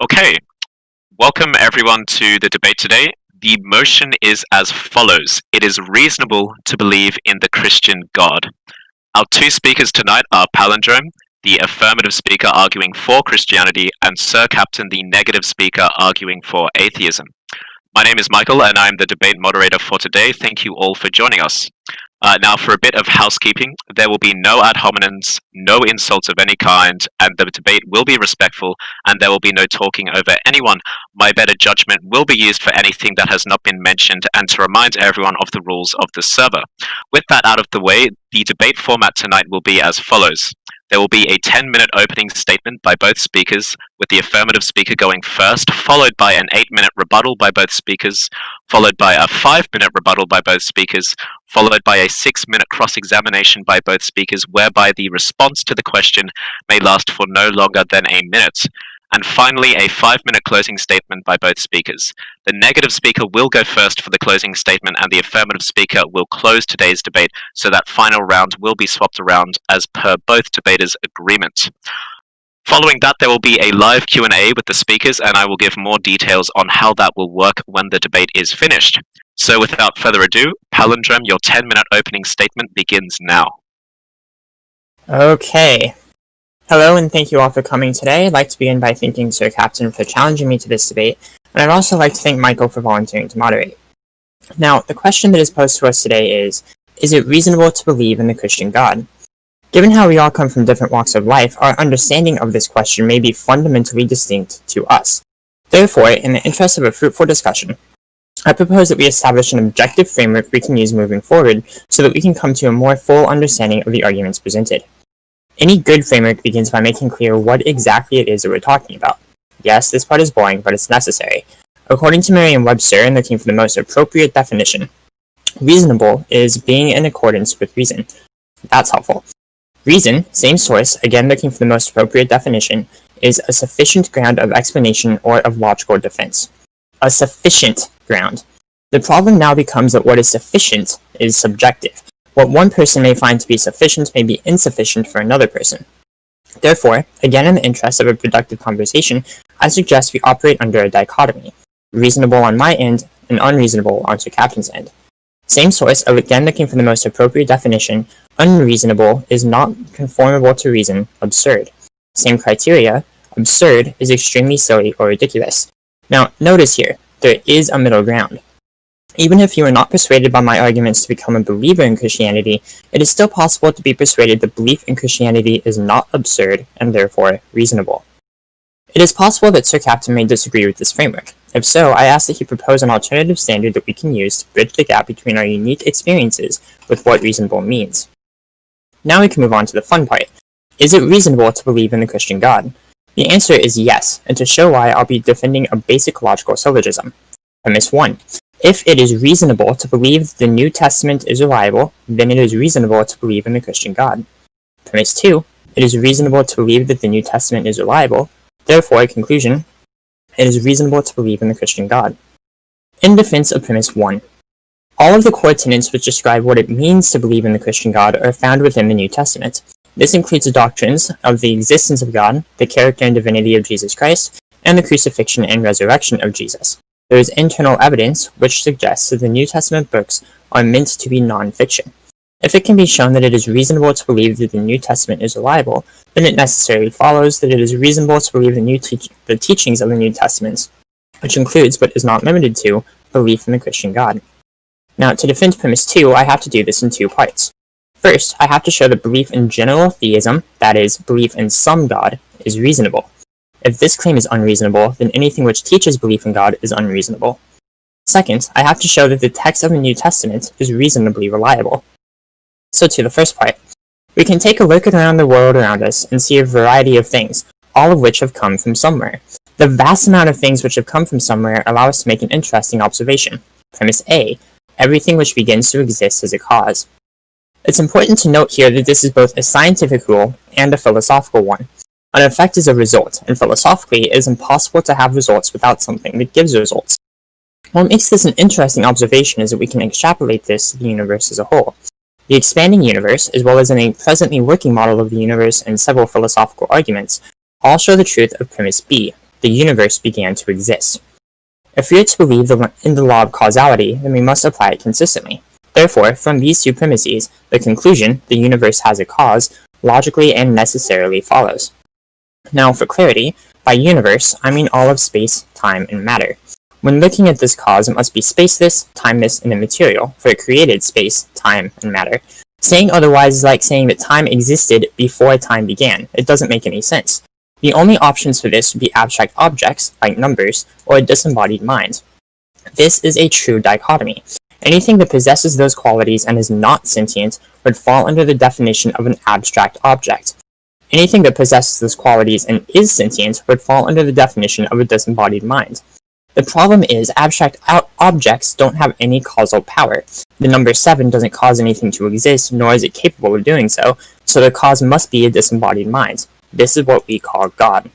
Okay, welcome everyone to the debate today. The motion is as follows. It is reasonable to believe in the Christian God. Our two speakers tonight are Palindroam, the affirmative speaker arguing for Christianity, and Sir Captain, the negative speaker arguing for atheism. My name is Michael, and I'm the debate moderator for today. Thank you all for joining us. Now, for a bit of housekeeping, there will be no ad hominems, no insults of any kind, and the debate will be respectful, and there will be no talking over anyone. My better judgment will be used for anything that has not been mentioned, and to remind everyone of the rules of the server. With that out of the way, the debate format tonight will be as follows. There will be a 10-minute opening statement by both speakers, with the affirmative speaker going first, followed by an 8-minute rebuttal by both speakers, followed by a 5-minute rebuttal by both speakers, followed by a 6-minute cross-examination by both speakers, whereby the response to the question may last for no longer than a minute. And finally, a 5-minute closing statement by both speakers. The negative speaker will go first for the closing statement, and the affirmative speaker will close today's debate, so that final round will be swapped around as per both debaters' agreement. Following that, there will be a live Q&A with the speakers, and I will give more details on how that will work when the debate is finished. So without further ado, Palindrome, your 10-minute opening statement begins now. Okay. Hello, and thank you all for coming today. I'd like to begin by thanking Sir Captain for challenging me to this debate, and I'd also like to thank Michael for volunteering to moderate. Now, the question that is posed to us today is it reasonable to believe in the Christian God? Given how we all come from different walks of life, our understanding of this question may be fundamentally distinct to us. Therefore, in the interest of a fruitful discussion, I propose that we establish an objective framework we can use moving forward so that we can come to a more full understanding of the arguments presented. Any good framework begins by making clear what exactly it is that we're talking about. Yes, this part is boring, but it's necessary. According to Merriam-Webster, and looking for the most appropriate definition, reasonable is being in accordance with reason. That's helpful. Reason, same source, again looking for the most appropriate definition, is a sufficient ground of explanation or of logical defense. A sufficient ground. The problem now becomes that what is sufficient is subjective. What one person may find to be sufficient may be insufficient for another person. Therefore, again in the interest of a productive conversation, I suggest we operate under a dichotomy. Reasonable on my end, and unreasonable on Sir Captain's end. Same source, again looking for the most appropriate definition, unreasonable is not conformable to reason, absurd. Same criteria, absurd is extremely silly or ridiculous. Now, notice here, there is a middle ground. Even if you are not persuaded by my arguments to become a believer in Christianity, it is still possible to be persuaded that belief in Christianity is not absurd and therefore reasonable. It is possible that Sir Captain may disagree with this framework. If so, I ask that he propose an alternative standard that we can use to bridge the gap between our unique experiences with what reasonable means. Now we can move on to the fun part. Is it reasonable to believe in the Christian God? The answer is yes, and to show why, I'll be defending a basic logical syllogism. Premise 1. If it is reasonable to believe the New Testament is reliable, then it is reasonable to believe in the Christian God. Premise 2. It is reasonable to believe that the New Testament is reliable. Therefore, conclusion, it is reasonable to believe in the Christian God. In defense of premise 1. All of the core tenets which describe what it means to believe in the Christian God are found within the New Testament. This includes the doctrines of the existence of God, the character and divinity of Jesus Christ, and the crucifixion and resurrection of Jesus. There is internal evidence which suggests that the New Testament books are meant to be non-fiction. If it can be shown that it is reasonable to believe that the New Testament is reliable, then it necessarily follows that it is reasonable to believe the teachings of the New Testament, which includes, but is not limited to, belief in the Christian God. Now, to defend premise 2, I have to do this in 2 parts. First, I have to show that belief in general theism, that is, belief in some God, is reasonable. If this claim is unreasonable, then anything which teaches belief in God is unreasonable. Second, I have to show that the text of the New Testament is reasonably reliable. So to the first part, we can take a look around the world around us and see a variety of things, all of which have come from somewhere. The vast amount of things which have come from somewhere allow us to make an interesting observation. Premise A, everything which begins to exist is a cause. It's important to note here that this is both a scientific rule and a philosophical one. An effect is a result, and philosophically, it is impossible to have results without something that gives results. What makes this an interesting observation is that we can extrapolate this to the universe as a whole. The expanding universe, as well as a presently working model of the universe and several philosophical arguments, all show the truth of premise B. the universe began to exist. If we are to believe in the law of causality, then we must apply it consistently. Therefore, from these two premises, the conclusion, the universe has a cause, logically and necessarily follows. Now, for clarity, by universe, I mean all of space, time, and matter. When looking at this cause, it must be spaceless, timeless, and immaterial, for it created space, time, and matter. Saying otherwise is like saying that time existed before time began. It doesn't make any sense. The only options for this would be abstract objects, like numbers, or a disembodied mind. This is a true dichotomy. Anything that possesses those qualities and is not sentient would fall under the definition of an abstract object. Anything that possesses those qualities and is sentient would fall under the definition of a disembodied mind. The problem is abstract objects don't have any causal power. The number 7 doesn't cause anything to exist, nor is it capable of doing so the cause must be a disembodied mind. This is what we call God.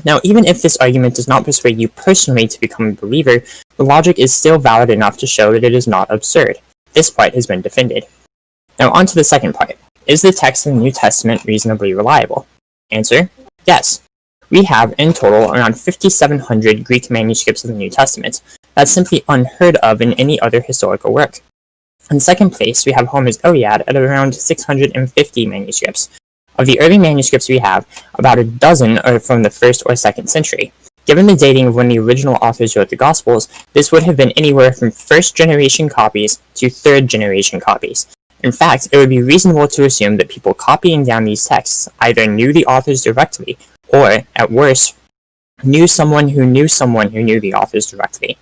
Now, even if this argument does not persuade you personally to become a believer, the logic is still valid enough to show that it is not absurd. This part has been defended. Now, on to the second part. Is the text of the New Testament reasonably reliable? Answer: yes. We have, in total, around 5,700 Greek manuscripts of the New Testament. That's simply unheard of in any other historical work. In second place, we have Homer's Iliad at around 650 manuscripts. Of the early manuscripts we have, about a dozen are from the 1st or 2nd century. Given the dating of when the original authors wrote the Gospels, this would have been anywhere from 1st-generation copies to 3rd-generation copies. In fact, it would be reasonable to assume that people copying down these texts either knew the authors directly, or, at worst, knew someone who knew someone who knew the authors directly.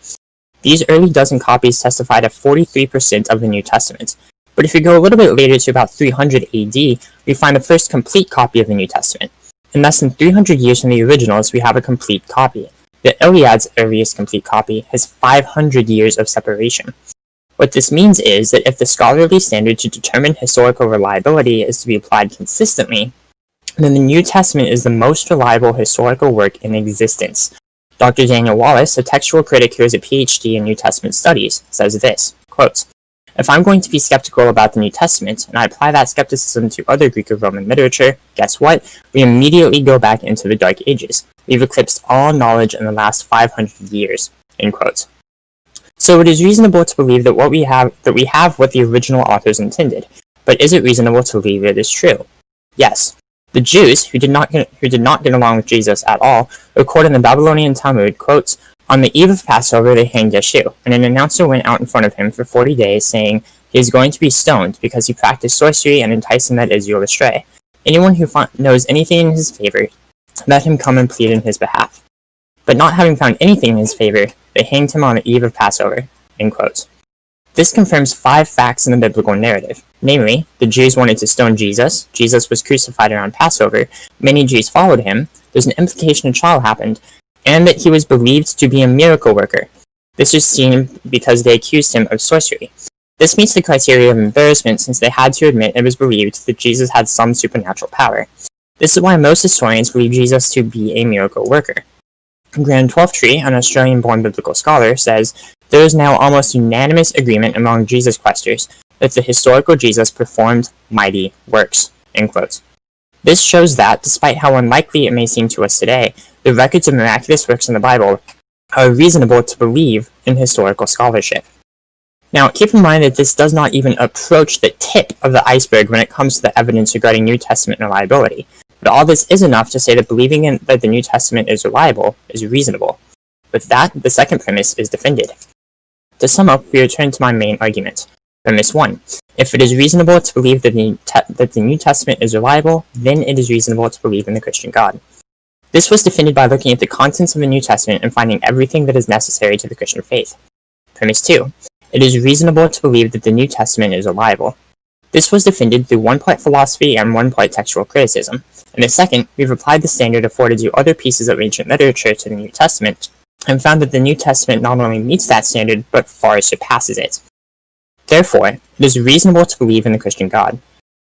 These early dozen copies testify to 43% of the New Testament. But if we go a little bit later to about 300 AD, we find the first complete copy of the New Testament. In less than 300 years from the originals, we have a complete copy. The Iliad's earliest complete copy has 500 years of separation. What this means is that if the scholarly standard to determine historical reliability is to be applied consistently, then the New Testament is the most reliable historical work in existence. Dr. Daniel Wallace, a textual critic who has a PhD in New Testament studies, says this, quote, "If I'm going to be skeptical about the New Testament, and I apply that skepticism to other Greek or Roman literature, guess what? We immediately go back into the Dark Ages. We've eclipsed all knowledge in the last 500 years." End quote. So it is reasonable to believe that we have what the original authors intended. But is it reasonable to believe it is true? Yes. The Jews, who did not get along with Jesus at all, record in the Babylonian Talmud, quote, "On the eve of Passover they hanged Yeshua, and an announcer went out in front of him for 40 days, saying, 'He is going to be stoned, because he practiced sorcery and enticed them that Israel astray. Anyone who knows anything in his favor, let him come and plead in his behalf.' But not having found anything in his favor, they hanged him on the eve of Passover." End quote. This confirms 5 facts in the biblical narrative. Namely, the Jews wanted to stone Jesus, Jesus was crucified around Passover, many Jews followed him, there's an implication a trial happened, and that he was believed to be a miracle worker. This is seen because they accused him of sorcery. This meets the criteria of embarrassment since they had to admit it was believed that Jesus had some supernatural power. This is why most historians believe Jesus to be a miracle worker. Graham Twelftree, an Australian-born biblical scholar, says, "There is now almost unanimous agreement among Jesus questers that the historical Jesus performed mighty works." End quote. This shows that, despite how unlikely it may seem to us today, the records of miraculous works in the Bible are reasonable to believe in historical scholarship. Now, keep in mind that this does not even approach the tip of the iceberg when it comes to the evidence regarding New Testament reliability. But all this is enough to say that believing that the New Testament is reliable is reasonable. With that, the second premise is defended. To sum up, we return to my main argument. Premise 1. If it is reasonable to believe that the New Testament is reliable, then it is reasonable to believe in the Christian God. This was defended by looking at the contents of the New Testament and finding everything that is necessary to the Christian faith. Premise 2. It is reasonable to believe that the New Testament is reliable. This was defended through 1-point philosophy and 1-point textual criticism. In the second, we've applied the standard afforded to other pieces of ancient literature to the New Testament, and found that the New Testament not only meets that standard, but far surpasses it. Therefore, it is reasonable to believe in the Christian God.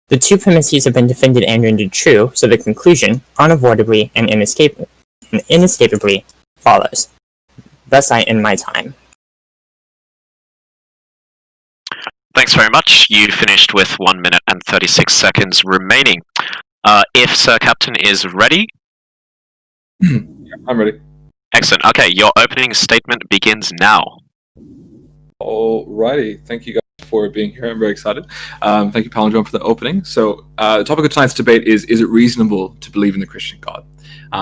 The two premises have been defended and rendered true, so the conclusion, unavoidably and inescapably, follows. Thus I end my time. Thanks very much. You finished with 1 minute and 36 seconds remaining. If Sir Captain is ready. I'm ready. Excellent. Okay, your opening statement begins now. Alrighty, thank you guys for being here. I'm very excited. Thank you, Palindroam, for the opening. So, the topic of tonight's debate is it reasonable to believe in the Christian God?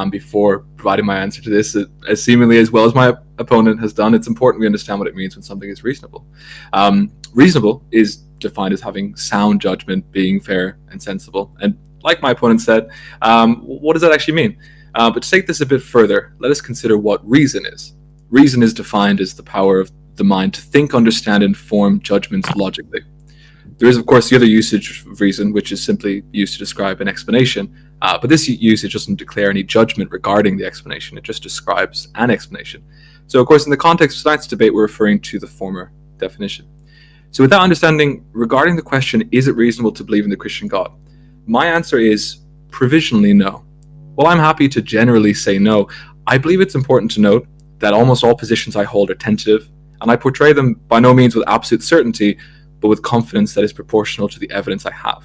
Before providing my answer to this, as seemingly as well as my opponent has done, it's important we understand what it means when something is reasonable. Reasonable is defined as having sound judgment, being fair and sensible. And like my opponent said, what does that actually mean? But to take this a bit further, let us consider what reason is. Reason is defined as the power of the mind to think, understand, and form judgments logically. There is, of course, the other usage of reason, which is simply used to describe an explanation, but this usage doesn't declare any judgment regarding the explanation, it just describes an explanation. So, of course, in the context of tonight's debate, we're referring to the former definition. So with that understanding, regarding the question, is it reasonable to believe in the Christian God? My answer is provisionally no. While I'm happy to generally say no, I believe it's important to note that almost all positions I hold are tentative, and I portray them by no means with absolute certainty, but with confidence that is proportional to the evidence I have.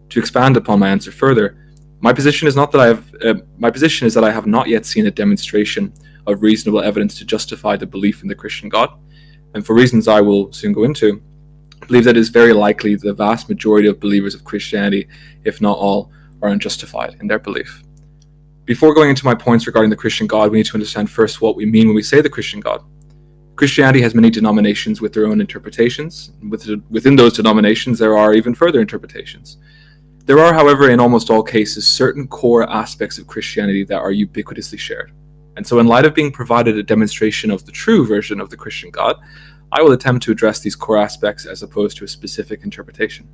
To expand upon my answer further, my position is that I have not yet seen a demonstration of reasonable evidence to justify the belief in the Christian God, and for reasons I will soon go into, I believe that it is very likely the vast majority of believers of Christianity, if not all, are unjustified in their belief. Before going into my points regarding the Christian God, we need to understand first what we mean when we say the Christian God. Christianity has many denominations with their own interpretations. Within those denominations, there are even further interpretations. There are, however, in almost all cases, certain core aspects of Christianity that are ubiquitously shared. And so in light of being provided a demonstration of the true version of the Christian God, I will attempt to address these core aspects as opposed to a specific interpretation.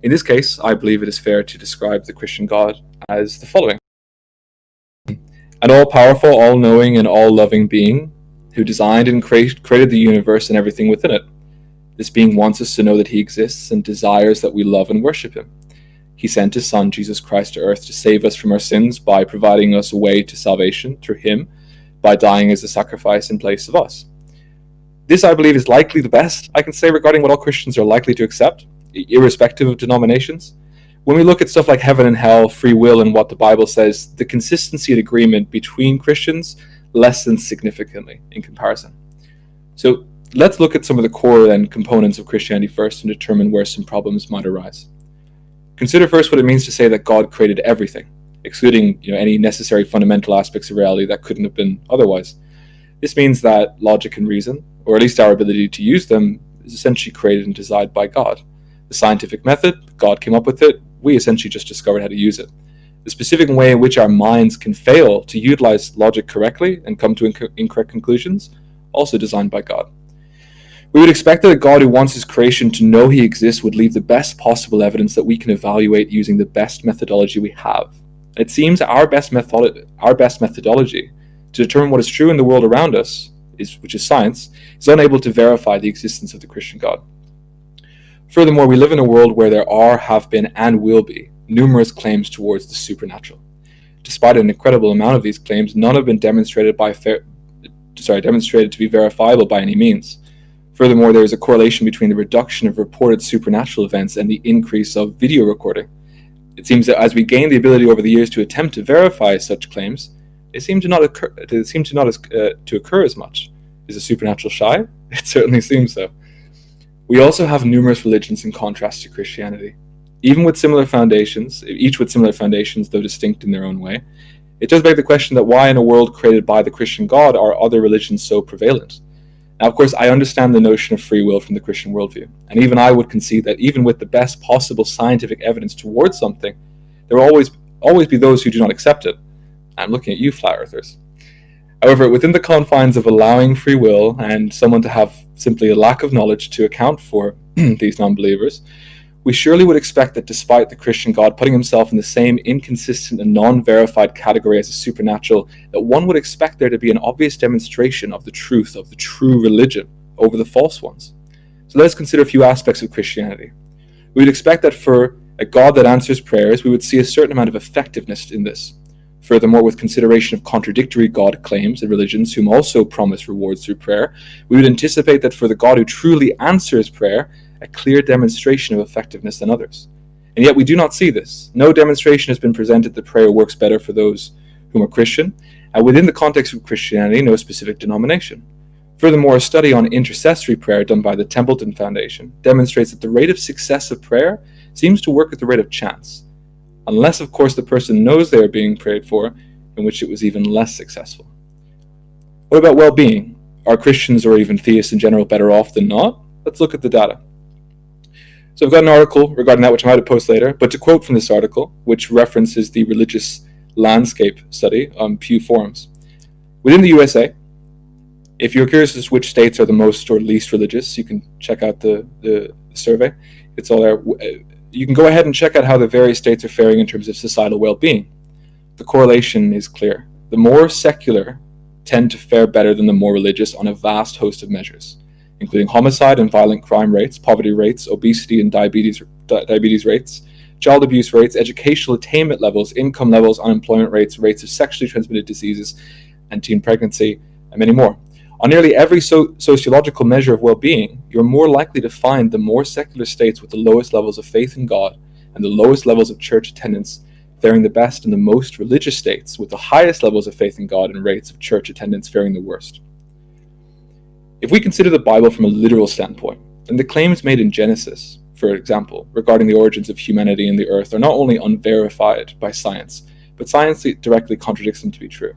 In this case, I believe it is fair to describe the Christian God as the following. An all-powerful, all-knowing, and all-loving being who designed and created the universe and everything within it. This being wants us to know that he exists and desires that we love and worship him. He sent his Son, Jesus Christ, to earth to save us from our sins by providing us a way to salvation through him, by dying as a sacrifice in place of us. This, I believe, is likely the best I can say regarding what all Christians are likely to accept, irrespective of denominations. When we look at stuff like heaven and hell, free will, and what the Bible says, the consistency and agreement between Christians lessens significantly in comparison. So let's look at some of the core and components of Christianity first and determine where some problems might arise. Consider first what it means to say that God created everything, excluding any necessary fundamental aspects of reality that couldn't have been otherwise. This means that logic and reason, or at least our ability to use them, is essentially created and designed by God. The scientific method, God came up with it, we essentially just discovered how to use it. The specific way in which our minds can fail to utilize logic correctly and come to incorrect conclusions, also designed by God. We would expect that a God who wants his creation to know he exists would leave the best possible evidence that we can evaluate using the best methodology we have. It seems our best methodology to determine what is true in the world around us, which is science, is unable to verify the existence of the Christian God. Furthermore, we live in a world where there are, have been, and will be numerous claims towards the supernatural. Despite an incredible amount of these claims, none have been demonstrated to be verifiable by any means. Furthermore, there is a correlation between the reduction of reported supernatural events and the increase of video recording. It seems that as we gain the ability over the years to attempt to verify such claims, they seem to not occur as much. Is the supernatural shy? It certainly seems so. We also have numerous religions in contrast to Christianity. Each with similar foundations, though distinct in their own way, it does beg the question that why in a world created by the Christian God are other religions so prevalent? Now, of course, I understand the notion of free will from the Christian worldview, and even I would concede that even with the best possible scientific evidence towards something, there will always be those who do not accept it. I'm looking at you, flat earthers. However, within the confines of allowing free will and someone to have simply a lack of knowledge to account for these non-believers, we surely would expect that despite the Christian God putting himself in the same inconsistent and non-verified category as the supernatural, that one would expect there to be an obvious demonstration of the truth of the true religion over the false ones. So let us consider a few aspects of Christianity. We would expect that for a God that answers prayers, we would see a certain amount of effectiveness in this. Furthermore, with consideration of contradictory God claims and religions whom also promise rewards through prayer, we would anticipate that for the God who truly answers prayer, a clear demonstration of effectiveness than others. And yet we do not see this. No demonstration has been presented that prayer works better for those whom are Christian, within the context of Christianity, no specific denomination. Furthermore, a study on intercessory prayer done by the Templeton Foundation demonstrates that the rate of success of prayer seems to work at the rate of chance, unless, of course, the person knows they are being prayed for, in which it was even less successful. What about well-being? Are Christians or even theists in general better off than not? Let's look at the data. So I've got an article regarding that, which I might post later, but to quote from this article, which references the religious landscape study on Pew Forums. Within the USA, if you're curious as to which states are the most or least religious, you can check out the survey. It's all there. You can go ahead and check out how the various states are faring in terms of societal well-being. The correlation is clear. The more secular tend to fare better than the more religious on a vast host of measures, including homicide and violent crime rates, poverty rates, obesity and diabetes rates, child abuse rates, educational attainment levels, income levels, unemployment rates, rates of sexually transmitted diseases, and teen pregnancy, and many more. On nearly every sociological measure of well-being, you're more likely to find the more secular states with the lowest levels of faith in God and the lowest levels of church attendance faring the best, and the most religious states with the highest levels of faith in God and rates of church attendance faring the worst. If we consider the Bible from a literal standpoint, then the claims made in Genesis, for example, regarding the origins of humanity and the earth are not only unverified by science, but science directly contradicts them to be true.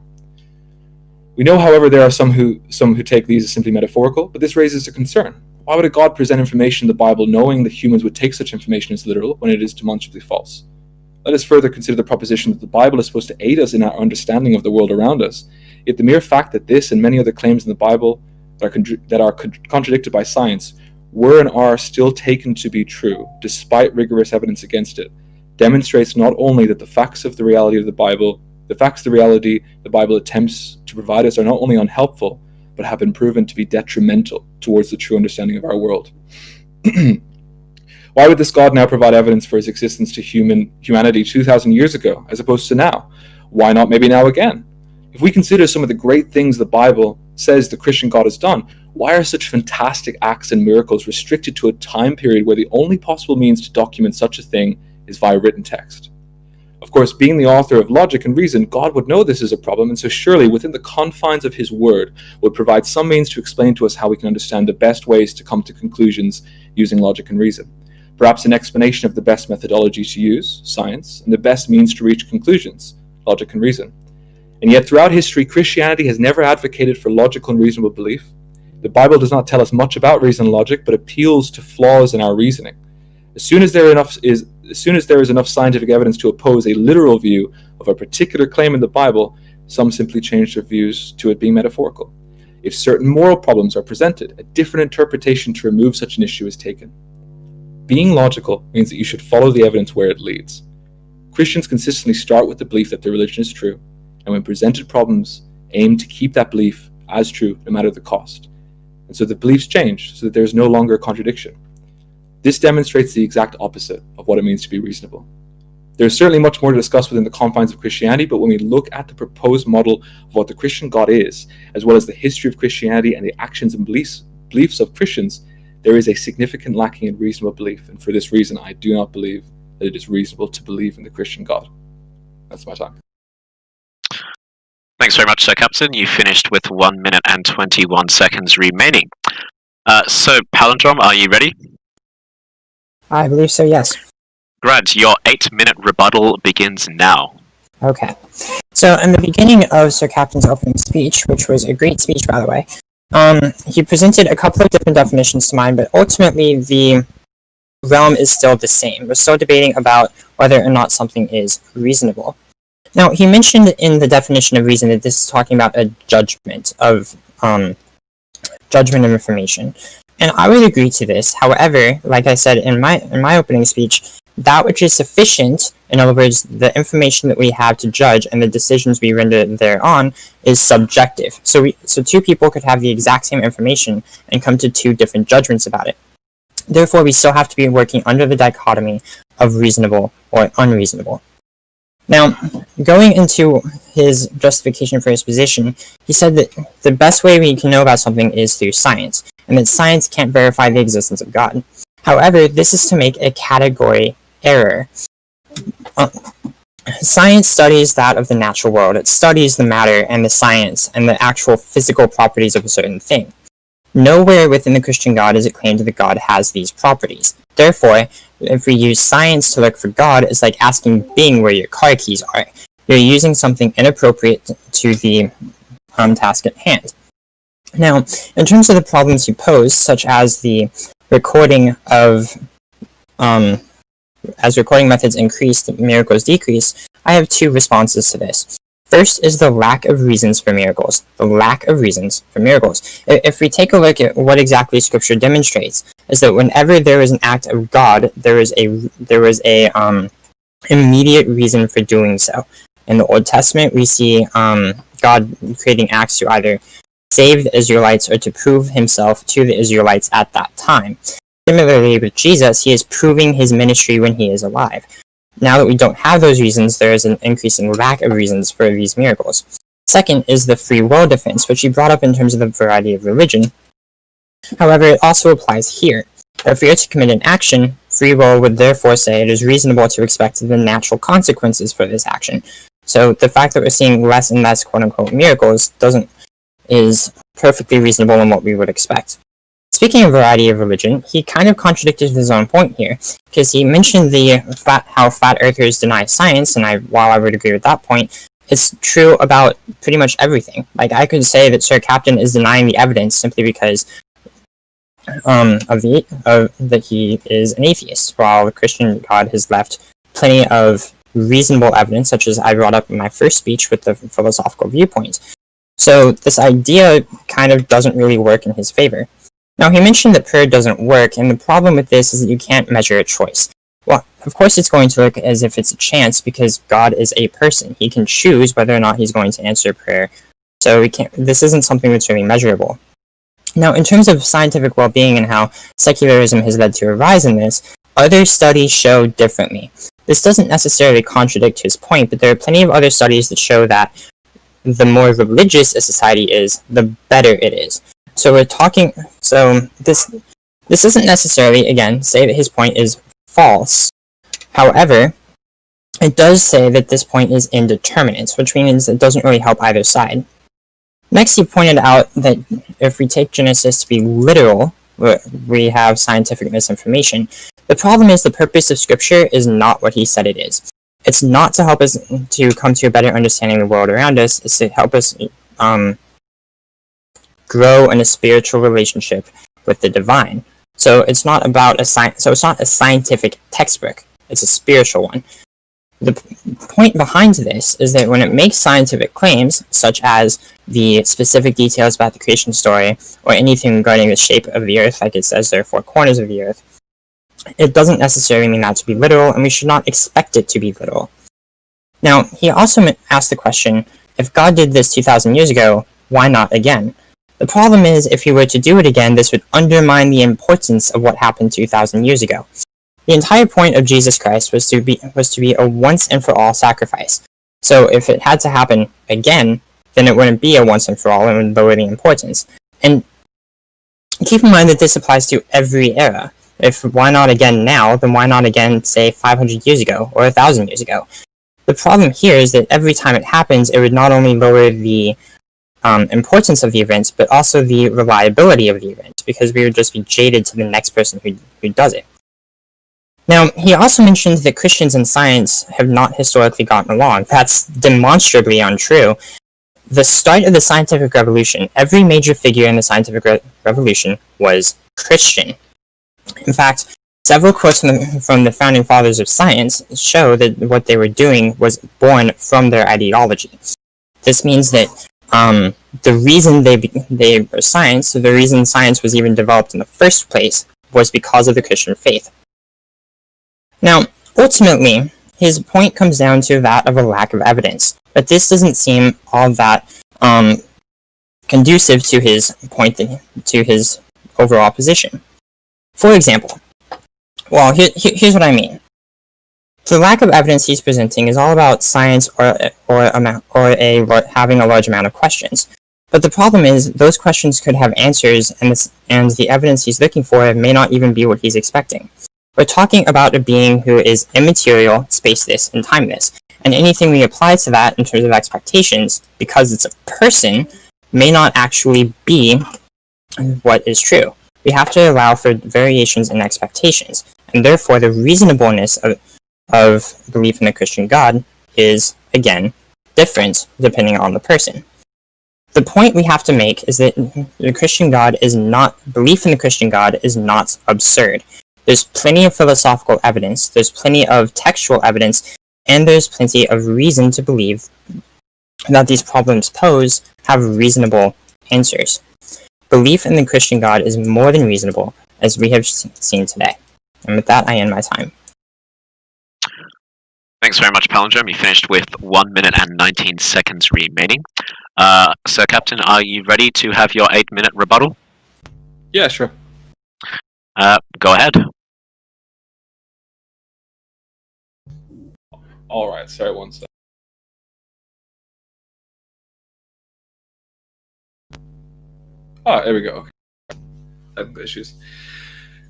We know, however, there are some who take these as simply metaphorical, but this raises a concern. Why would a God present information in the Bible knowing that humans would take such information as literal when it is demonstrably false? Let us further consider the proposition that the Bible is supposed to aid us in our understanding of the world around us. Yet the mere fact that this and many other claims in the Bible that are contradicted by science were and are still taken to be true, despite rigorous evidence against it, demonstrates not only that the facts the reality the Bible attempts to provide us are not only unhelpful, but have been proven to be detrimental towards the true understanding of our world. Why would this God now provide evidence for his existence to humanity 2,000 years ago, as opposed to now? Why not maybe now again? If we consider some of the great things the Bible says the Christian God has done, why are such fantastic acts and miracles restricted to a time period where the only possible means to document such a thing is via written text? Of course, being the author of logic and reason, God would know this is a problem, and so surely within the confines of his word would provide some means to explain to us how we can understand the best ways to come to conclusions using logic and reason. Perhaps an explanation of the best methodology to use, science, and the best means to reach conclusions, logic and reason. And yet throughout history, Christianity has never advocated for logical and reasonable belief. The Bible does not tell us much about reason and logic, but appeals to flaws in our reasoning. As soon as there is enough scientific evidence to oppose a literal view of a particular claim in the Bible, some simply change their views to it being metaphorical. If certain moral problems are presented, a different interpretation to remove such an issue is taken. Being logical means that you should follow the evidence where it leads. Christians consistently start with the belief that their religion is true, and when presented problems, aim to keep that belief as true no matter the cost. And so the beliefs change so that there is no longer a contradiction. This demonstrates the exact opposite of what it means to be reasonable. There is certainly much more to discuss within the confines of Christianity, but when we look at the proposed model of what the Christian God is, as well as the history of Christianity and the actions and beliefs of Christians, there is a significant lacking in reasonable belief, and for this reason I do not believe that it is reasonable to believe in the Christian God. That's my time. Thanks very much, Sir Captain. You finished with 1 minute and 21 seconds remaining. So, Palindroam, are you ready? I believe so, yes. Grant, your 8-minute rebuttal begins now. Okay. So, in the beginning of Sir Captain's opening speech, which was a great speech, by the way, he presented a couple of different definitions to mind, but ultimately the realm is still the same. We're still debating about whether or not something is reasonable. Now, he mentioned in the definition of reason that this is talking about a judgment of information. And I would agree to this. However, like I said in my opening speech, that which is sufficient, in other words, the information that we have to judge and the decisions we render thereon, is subjective. So two people could have the exact same information and come to two different judgments about it. Therefore, we still have to be working under the dichotomy of reasonable or unreasonable. Now, going into his justification for his position, he said that the best way we can know about something is through science, and that science can't verify the existence of God. However, this is to make a category error. Science studies that of the natural world. It studies the matter and the science and the actual physical properties of a certain thing. Nowhere within the Christian God is it claimed that God has these properties. Therefore, if we use science to look for God, it's like asking Bing where your car keys are. You're using something inappropriate to the task at hand. Now, in terms of the problems you pose, such as the recording of as recording methods increase, miracles decrease, I have two responses to this. First is the lack of reasons for miracles. The lack of reasons for miracles. If we take a look at what exactly Scripture demonstrates, is that whenever there is an act of God, there is a immediate reason for doing so. In the Old Testament, we see God creating acts to either save the Israelites or to prove himself to the Israelites at that time. Similarly, with Jesus, he is proving his ministry when he is alive. Now that we don't have those reasons, there is an increasing lack of reasons for these miracles. Second is the free will defense, which you brought up in terms of the variety of religion. However, it also applies here. If we are to commit an action, free will would therefore say it is reasonable to expect the natural consequences for this action. So the fact that we're seeing less and less quote-unquote miracles is perfectly reasonable in what we would expect. Speaking of variety of religion, he kind of contradicted his own point here, because he mentioned how flat earthers deny science, and while I would agree with that point, it's true about pretty much everything. Like, I could say that Sir Captain is denying the evidence simply because that he is an atheist, while the Christian God has left plenty of reasonable evidence, such as I brought up in my first speech with the philosophical viewpoint. So this idea kind of doesn't really work in his favor. Now, he mentioned that prayer doesn't work, and the problem with this is that you can't measure a choice. Well, of course it's going to look as if it's a chance, because God is a person. He can choose whether or not he's going to answer prayer. So this isn't something that's really measurable. Now, in terms of scientific well-being and how secularism has led to a rise in this, other studies show differently. This doesn't necessarily contradict his point, but there are plenty of other studies that show that the more religious a society is, the better it is. So this doesn't necessarily, again, say that his point is false. However, it does say that this point is indeterminate, which means it doesn't really help either side. Next, he pointed out that if we take Genesis to be literal, we have scientific misinformation. The problem is the purpose of Scripture is not what he said it is. It's not to help us to come to a better understanding of the world around us. It's to help us grow in a spiritual relationship with the divine. So it's not about it's not a scientific textbook. It's a spiritual one. The point behind this is that when it makes scientific claims, such as the specific details about the creation story, or anything regarding the shape of the earth, like it says there are four corners of the earth, it doesn't necessarily mean that to be literal, and we should not expect it to be literal. Now, he also asked the question, if God did this 2,000 years ago, why not again? The problem is, if he were to do it again, this would undermine the importance of what happened 2,000 years ago. The entire point of Jesus Christ was to be a once-and-for-all sacrifice. So if it had to happen again, then it wouldn't be a once-and-for-all, and would lower the importance. And keep in mind that this applies to every era. If why not again now, then why not again, say, 500 years ago, or 1,000 years ago? The problem here is that every time it happens, it would not only lower the importance of the event, but also the reliability of the event, because we would just be jaded to the next person who does it. Now, he also mentioned that Christians and science have not historically gotten along. That's demonstrably untrue. The start of the scientific revolution, every major figure in the scientific revolution was Christian. In fact, several quotes from the founding fathers of science show that what they were doing was born from their ideology. This means that the reason they were science, so the reason science was even developed in the first place, was because of the Christian faith. Now, ultimately, his point comes down to that of a lack of evidence, but this doesn't seem all that conducive to his point, to his overall position. For example, well, here's what I mean. The lack of evidence he's presenting is all about science or having a large amount of questions. But the problem is, those questions could have answers, and the evidence he's looking for may not even be what he's expecting. We're talking about a being who is immaterial, spaceless, and timeless. And anything we apply to that in terms of expectations, because it's a person, may not actually be what is true. We have to allow for variations in expectations, and therefore the reasonableness of belief in a Christian God is, again, different depending on the person. The point we have to make is that the Christian God is not, belief in the Christian God is not absurd. There's plenty of philosophical evidence, there's plenty of textual evidence, and there's plenty of reason to believe that these problems posed have reasonable answers. Belief in the Christian God is more than reasonable, as we have seen today. And with that, I end my time. Thanks very much, Palindroam. You finished with 1 minute and 19 seconds remaining. Sir Captain, are you ready to have your 8-minute rebuttal? Yeah, sure. Go ahead. All right, sorry, one sec. Oh, there we go. Okay. Technical issues.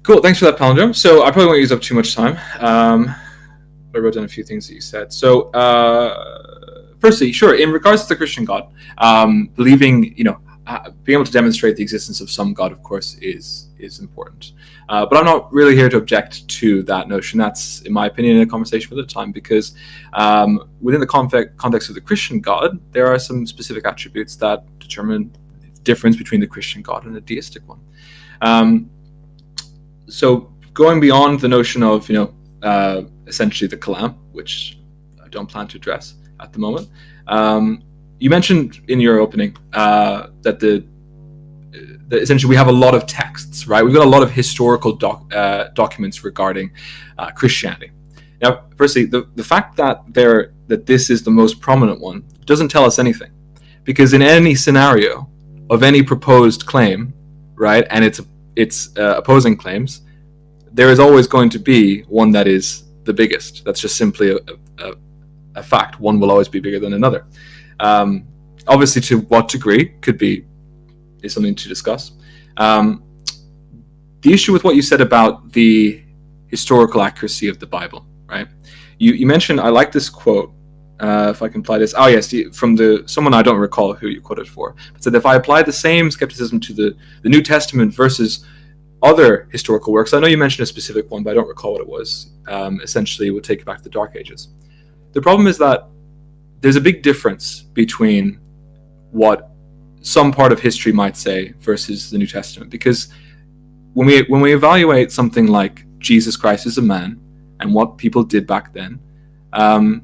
Cool, thanks for that, Palindrome. So I probably won't use up too much time. I wrote down a few things that you said. So, firstly, sure, in regards to the Christian God, believing, being able to demonstrate the existence of some God, of course, is important. But I'm not really here to object to that notion. That's, in my opinion, a conversation for the time, because within the context of the Christian God, there are some specific attributes that determine the difference between the Christian God and a deistic one. So going beyond the notion of, essentially the Kalam, which I don't plan to address at the moment, you mentioned in your opening that essentially we have a lot of texts, right? We've got a lot of historical documents regarding Christianity. Now, firstly, the fact that this is the most prominent one doesn't tell us anything, because in any scenario of any proposed claim, right, and its opposing claims, there is always going to be one that is the biggest. That's just simply a fact. One will always be bigger than another. Obviously, to what degree is something to discuss. The issue with what you said about the historical accuracy of the Bible, right? You mentioned, I like this quote, if I can apply this. Oh yes, from someone I don't recall who you quoted for. It said, if I apply the same skepticism to the New Testament versus other historical works, I know you mentioned a specific one, but I don't recall what it was. Essentially, it would take you back to the Dark Ages. The problem is that there's a big difference between what some part of history might say versus the New Testament, because when we evaluate something like Jesus Christ as a man and what people did back then,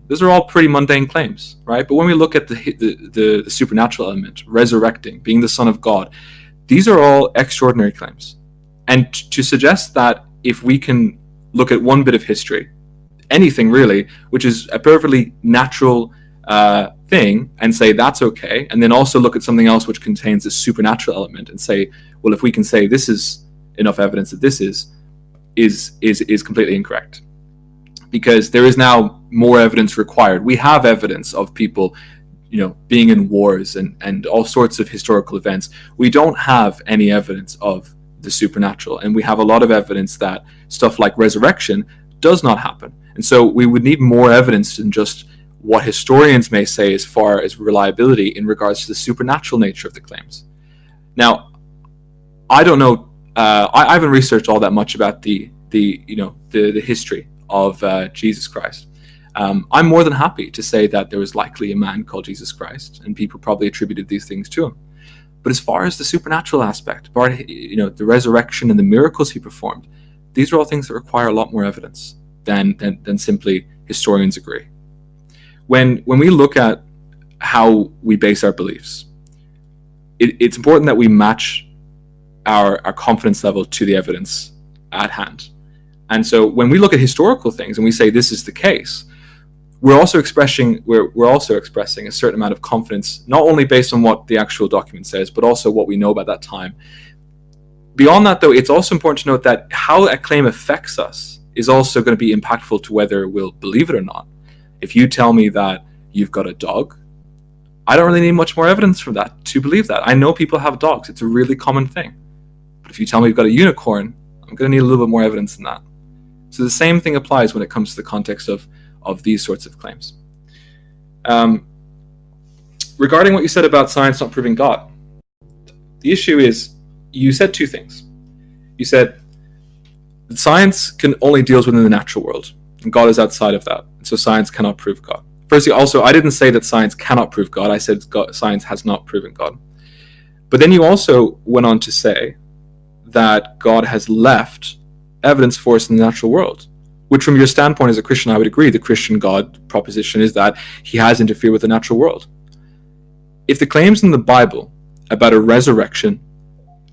those are all pretty mundane claims, right? But when we look at the supernatural element, resurrecting, being the Son of God, these are all extraordinary claims. And to suggest that if we can look at one bit of history, anything really, which is a perfectly natural thing, and say that's okay, and then also look at something else which contains a supernatural element and say, well, if we can say this is enough evidence that this is completely incorrect, because there is now more evidence required. We have evidence of people, being in wars and all sorts of historical events. We don't have any evidence of the supernatural, and we have a lot of evidence that stuff like resurrection does not happen. And so we would need more evidence than just what historians may say as far as reliability in regards to the supernatural nature of the claims. Now, I don't know. I haven't researched all that much about the history of Jesus Christ. I'm more than happy to say that there was likely a man called Jesus Christ, and people probably attributed these things to him. But as far as the supernatural aspect, the resurrection and the miracles he performed, these are all things that require a lot more evidence than simply historians agree. When we look at how we base our beliefs, it's important that we match our confidence level to the evidence at hand. And so when we look at historical things and we say this is the case, we're also expressing a certain amount of confidence, not only based on what the actual document says, but also what we know about that time. Beyond that, though, it's also important to note that how a claim affects us is also going to be impactful to whether we'll believe it or not. If you tell me that you've got a dog, I don't really need much more evidence from that to believe that. I know people have dogs. It's a really common thing. But if you tell me you've got a unicorn, I'm going to need a little bit more evidence than that. So the same thing applies when it comes to the context of these sorts of claims. Regarding what you said about science not proving God, the issue is you said two things. You said that science can only deals within the natural world, and God is outside of that, so science cannot prove God. Firstly, also, I didn't say that science cannot prove God. I said science has not proven God. But then you also went on to say that God has left evidence for us in the natural world, which from your standpoint as a Christian, I would agree, the Christian God proposition is that he has interfered with the natural world. If the claims in the Bible about a resurrection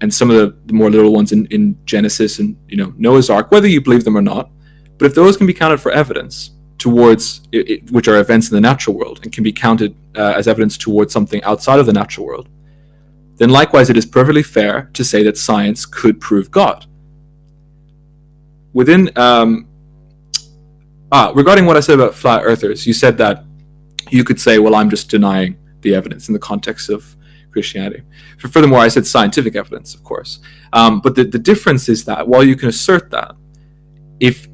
and some of the more little ones in Genesis and Noah's Ark, whether you believe them or not, but if those can be counted for evidence towards which are events in the natural world and can be counted as evidence towards something outside of the natural world, then likewise it is perfectly fair to say that science could prove God. Within regarding what I said about flat earthers, you said that you could say, well, I'm just denying the evidence in the context of Christianity. Furthermore, I said scientific evidence, of course. But the difference is that while you can assert that, if,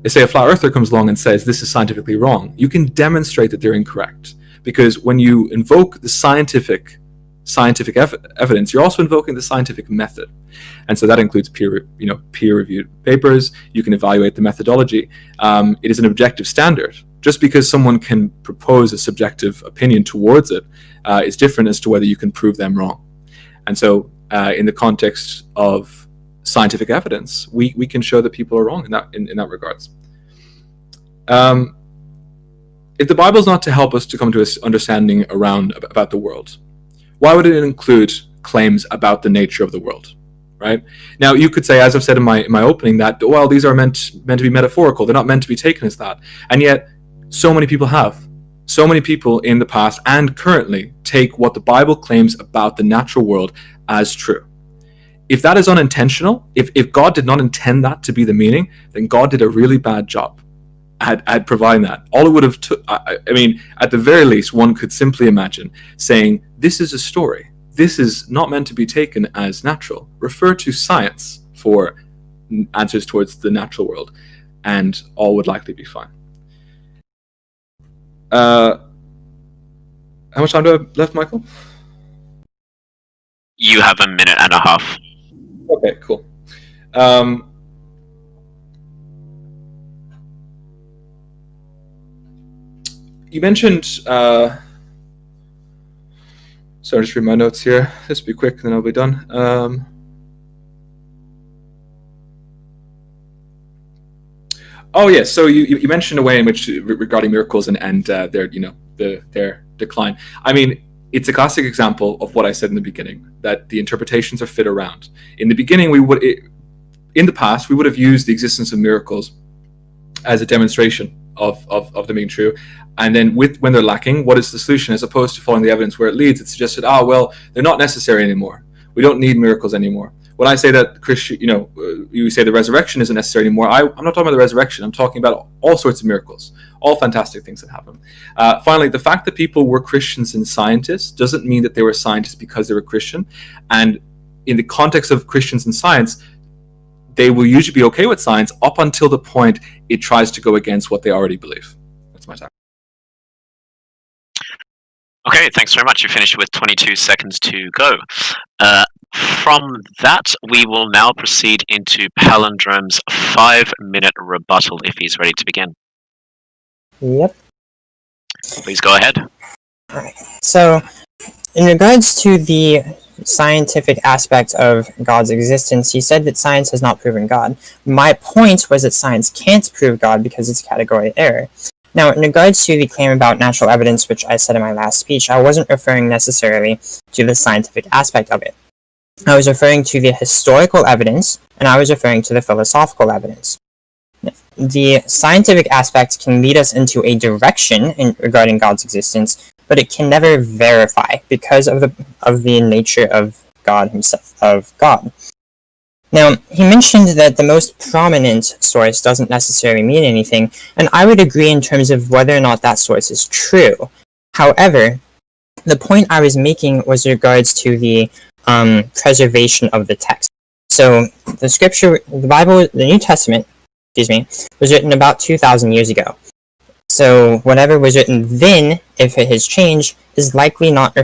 say, a flat earther comes along and says this is scientifically wrong, you can demonstrate that they're incorrect. Because when you invoke the scientific evidence, you're also invoking the scientific method. And so that includes peer-reviewed papers. You can evaluate the methodology. It is an objective standard. Just because someone can propose a subjective opinion towards it is different as to whether you can prove them wrong. And so in the context of scientific evidence, we can show that people are wrong in that regards. If the Bible is not to help us to come to an understanding about the world, why would it include claims about the nature of the world? Right? Now, you could say, as I've said in my opening, that, well, these are meant to be metaphorical. They're not meant to be taken as that. And yet, so many people have. So many people in the past and currently take what the Bible claims about the natural world as true. If that is unintentional, if God did not intend that to be the meaning, then God did a really bad job at providing that. All it would have at the very least, one could simply imagine saying, this is a story. This is not meant to be taken as natural. Refer to science for answers towards the natural world, and all would likely be fine. How much time do I have left, Michael? You have a minute and a half. Okay, cool. You mentioned, sorry, just read my notes here. This will be quick, and then I'll be done. Oh yes, so you mentioned a way in which regarding miracles and their decline. I mean, it's a classic example of what I said in the beginning, that the interpretations are fit around. In the beginning, in the past, we would have used the existence of miracles as a demonstration of them being true. And then when they're lacking, what is the solution? As opposed to following the evidence where it leads, it suggested, well, they're not necessary anymore. We don't need miracles anymore. When I say that you say the resurrection isn't necessary anymore, I'm not talking about the resurrection. I'm talking about all sorts of miracles, all fantastic things that happen. Finally, the fact that people were Christians and scientists doesn't mean that they were scientists because they were Christian. And in the context of Christians and science, they will usually be okay with science up until the point it tries to go against what they already believe. That's my time. Okay, thanks very much. You finished with 22 seconds to go. From that, we will now proceed into Palindroam's 5-minute rebuttal, if he's ready to begin. Yep. Please go ahead. Alright. So, in regards to the scientific aspect of God's existence, he said that science has not proven God. My point was that science can't prove God because it's category error. Now, in regards to the claim about natural evidence, which I said in my last speech, I wasn't referring necessarily to the scientific aspect of it. I was referring to the historical evidence, and I was referring to the philosophical evidence. The scientific aspect can lead us into a direction regarding God's existence, but it can never verify because of the nature of God himself, of God. Now, he mentioned that the most prominent source doesn't necessarily mean anything, and I would agree in terms of whether or not that source is true. However, the point I was making was regards to the preservation of the text. So, the scripture, the Bible, the New Testament, was written about 2,000 years ago. So whatever was written then, if it has changed, is likely not,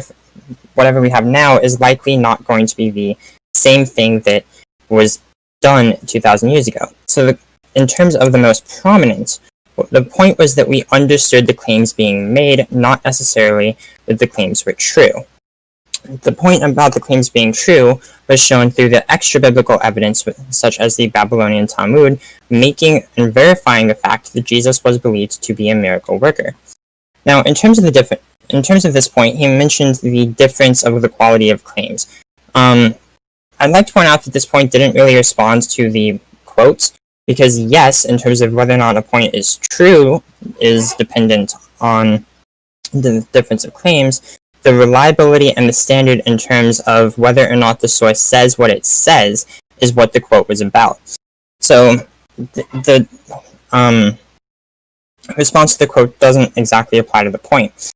whatever we have now is likely not going to be the same thing that was done 2,000 years ago. So in terms of the most prominent, the point was that we understood the claims being made, not necessarily that the claims were true. The point about the claims being true was shown through the extra-biblical evidence, such as the Babylonian Talmud, making and verifying the fact that Jesus was believed to be a miracle worker. Now, in terms of this point, he mentioned the difference of the quality of claims. I'd like to point out that this point didn't really respond to the quotes, because yes, in terms of whether or not a point is true, is dependent on the difference of claims. The reliability and the standard in terms of whether or not the source says what it says is what the quote was about. So the response to the quote doesn't exactly apply to the point.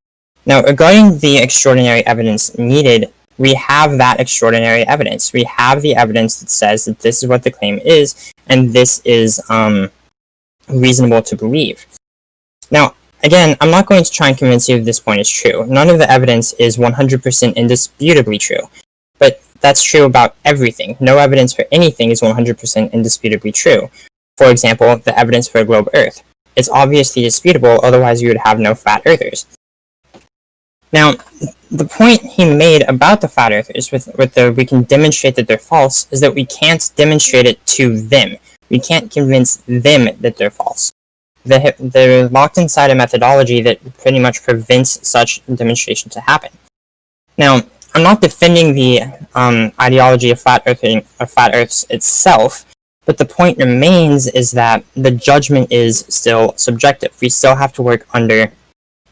Now, regarding the extraordinary evidence needed, we have that extraordinary evidence. We have the evidence that says that this is what the claim is, and this is reasonable to believe. Now, again, I'm not going to try and convince you that this point is true. None of the evidence is 100% indisputably true. But that's true about everything. No evidence for anything is 100% indisputably true. For example, the evidence for a globe Earth. It's obviously disputable, otherwise you would have no flat earthers. Now, the point he made about the flat earthers, we can demonstrate that they're false, is that we can't demonstrate it to them. We can't convince them that they're false. They're locked inside a methodology that pretty much prevents such demonstration to happen. Now, I'm not defending the ideology of flat Earths itself, but the point remains is that the judgment is still subjective. We still have to work under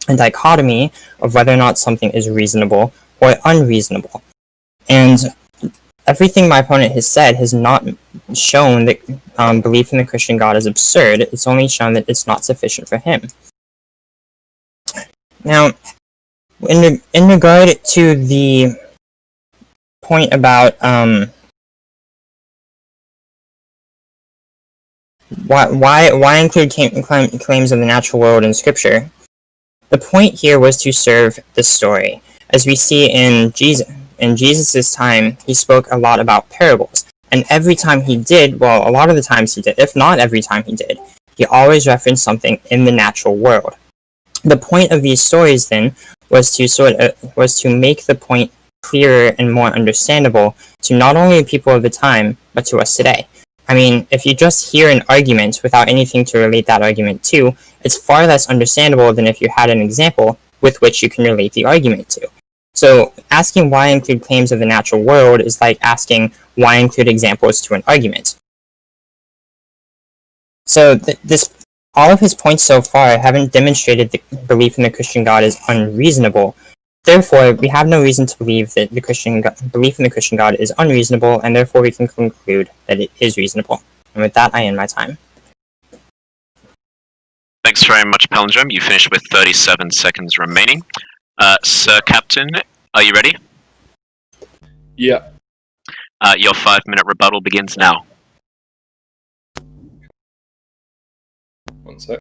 a dichotomy of whether or not something is reasonable or unreasonable. And everything my opponent has said has not shown that belief in the Christian God is absurd. It's only shown that it's not sufficient for him. Now, in regard to the point about why include claims of the natural world in Scripture, the point here was to serve the story. As we see in Jesus' time, he spoke a lot about parables. And every time he did, well, a lot of the times he did, if not every time he did, he always referenced something in the natural world. The point of these stories, then, was to make the point clearer and more understandable to not only the people of the time, but to us today. I mean, if you just hear an argument without anything to relate that argument to, it's far less understandable than if you had an example with which you can relate the argument to. So asking why include claims of the natural world is like asking why include examples to an argument. So all of his points so far haven't demonstrated that belief in the Christian God is unreasonable. Therefore, we have no reason to believe that belief in the Christian God is unreasonable, and therefore we can conclude that it is reasonable. And with that, I end my time. Thanks very much, Palindroam. You finished with 37 seconds remaining. Sir Captain, are you ready? Yeah. Your 5-minute rebuttal begins now. One sec.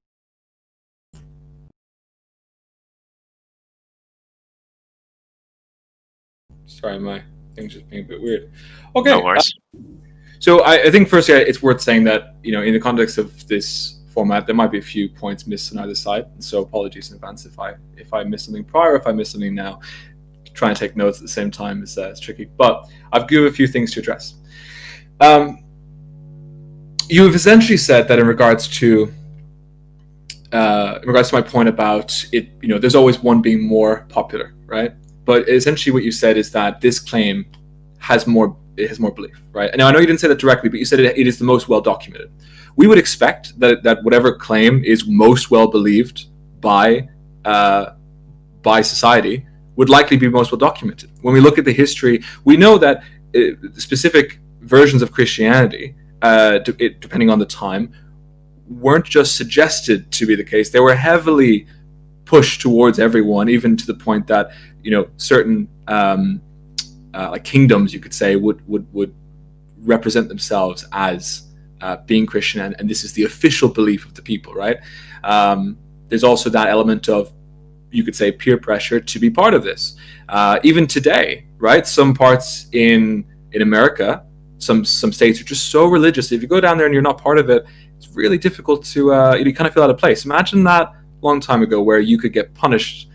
Sorry, my thing's just being a bit weird. Okay. No worries. So I think firstly, it's worth saying that, in the context of this format, there might be a few points missed on either side. So apologies in advance if I missed something prior, if I missed something now. Trying to take notes at the same time is tricky. But I've given a few things to address. You have essentially said that in regards to my point about it, there's always one being more popular, right? But essentially what you said is that this claim has more belief, right? And now I know you didn't say that directly, but you said it is the most well documented. We would expect that whatever claim is most well believed by society would likely be most well documented. When we look at the history, we know that specific versions of Christianity, depending on the time, weren't just suggested to be the case. They were heavily pushed towards everyone, even to the point that certain like kingdoms, you could say, would represent themselves as being Christian, and this is the official belief of the people, right? there's also that element of, you could say, peer pressure to be part of this. Even today, right? Some parts in America, some states are just so religious. If you go down there and you're not part of it, it's really difficult to you kind of feel out of place. Imagine that a long time ago, where you could get punished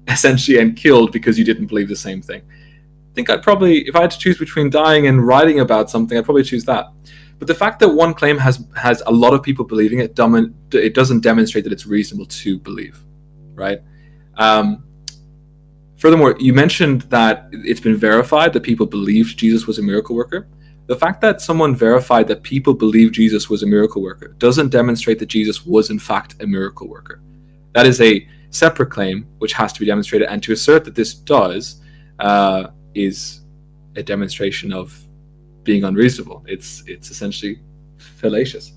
essentially and killed because you didn't believe the same thing. I think I'd probably, if I had to choose between dying and writing about something, I'd probably choose that. But the fact that one claim has a lot of people believing it, it doesn't demonstrate that it's reasonable to believe, right? Furthermore, you mentioned that it's been verified that people believed Jesus was a miracle worker. The fact that someone verified that people believed Jesus was a miracle worker doesn't demonstrate that Jesus was in fact a miracle worker. That is a separate claim which has to be demonstrated, and to assert that this does is a demonstration of being unreasonable. It's essentially fallacious.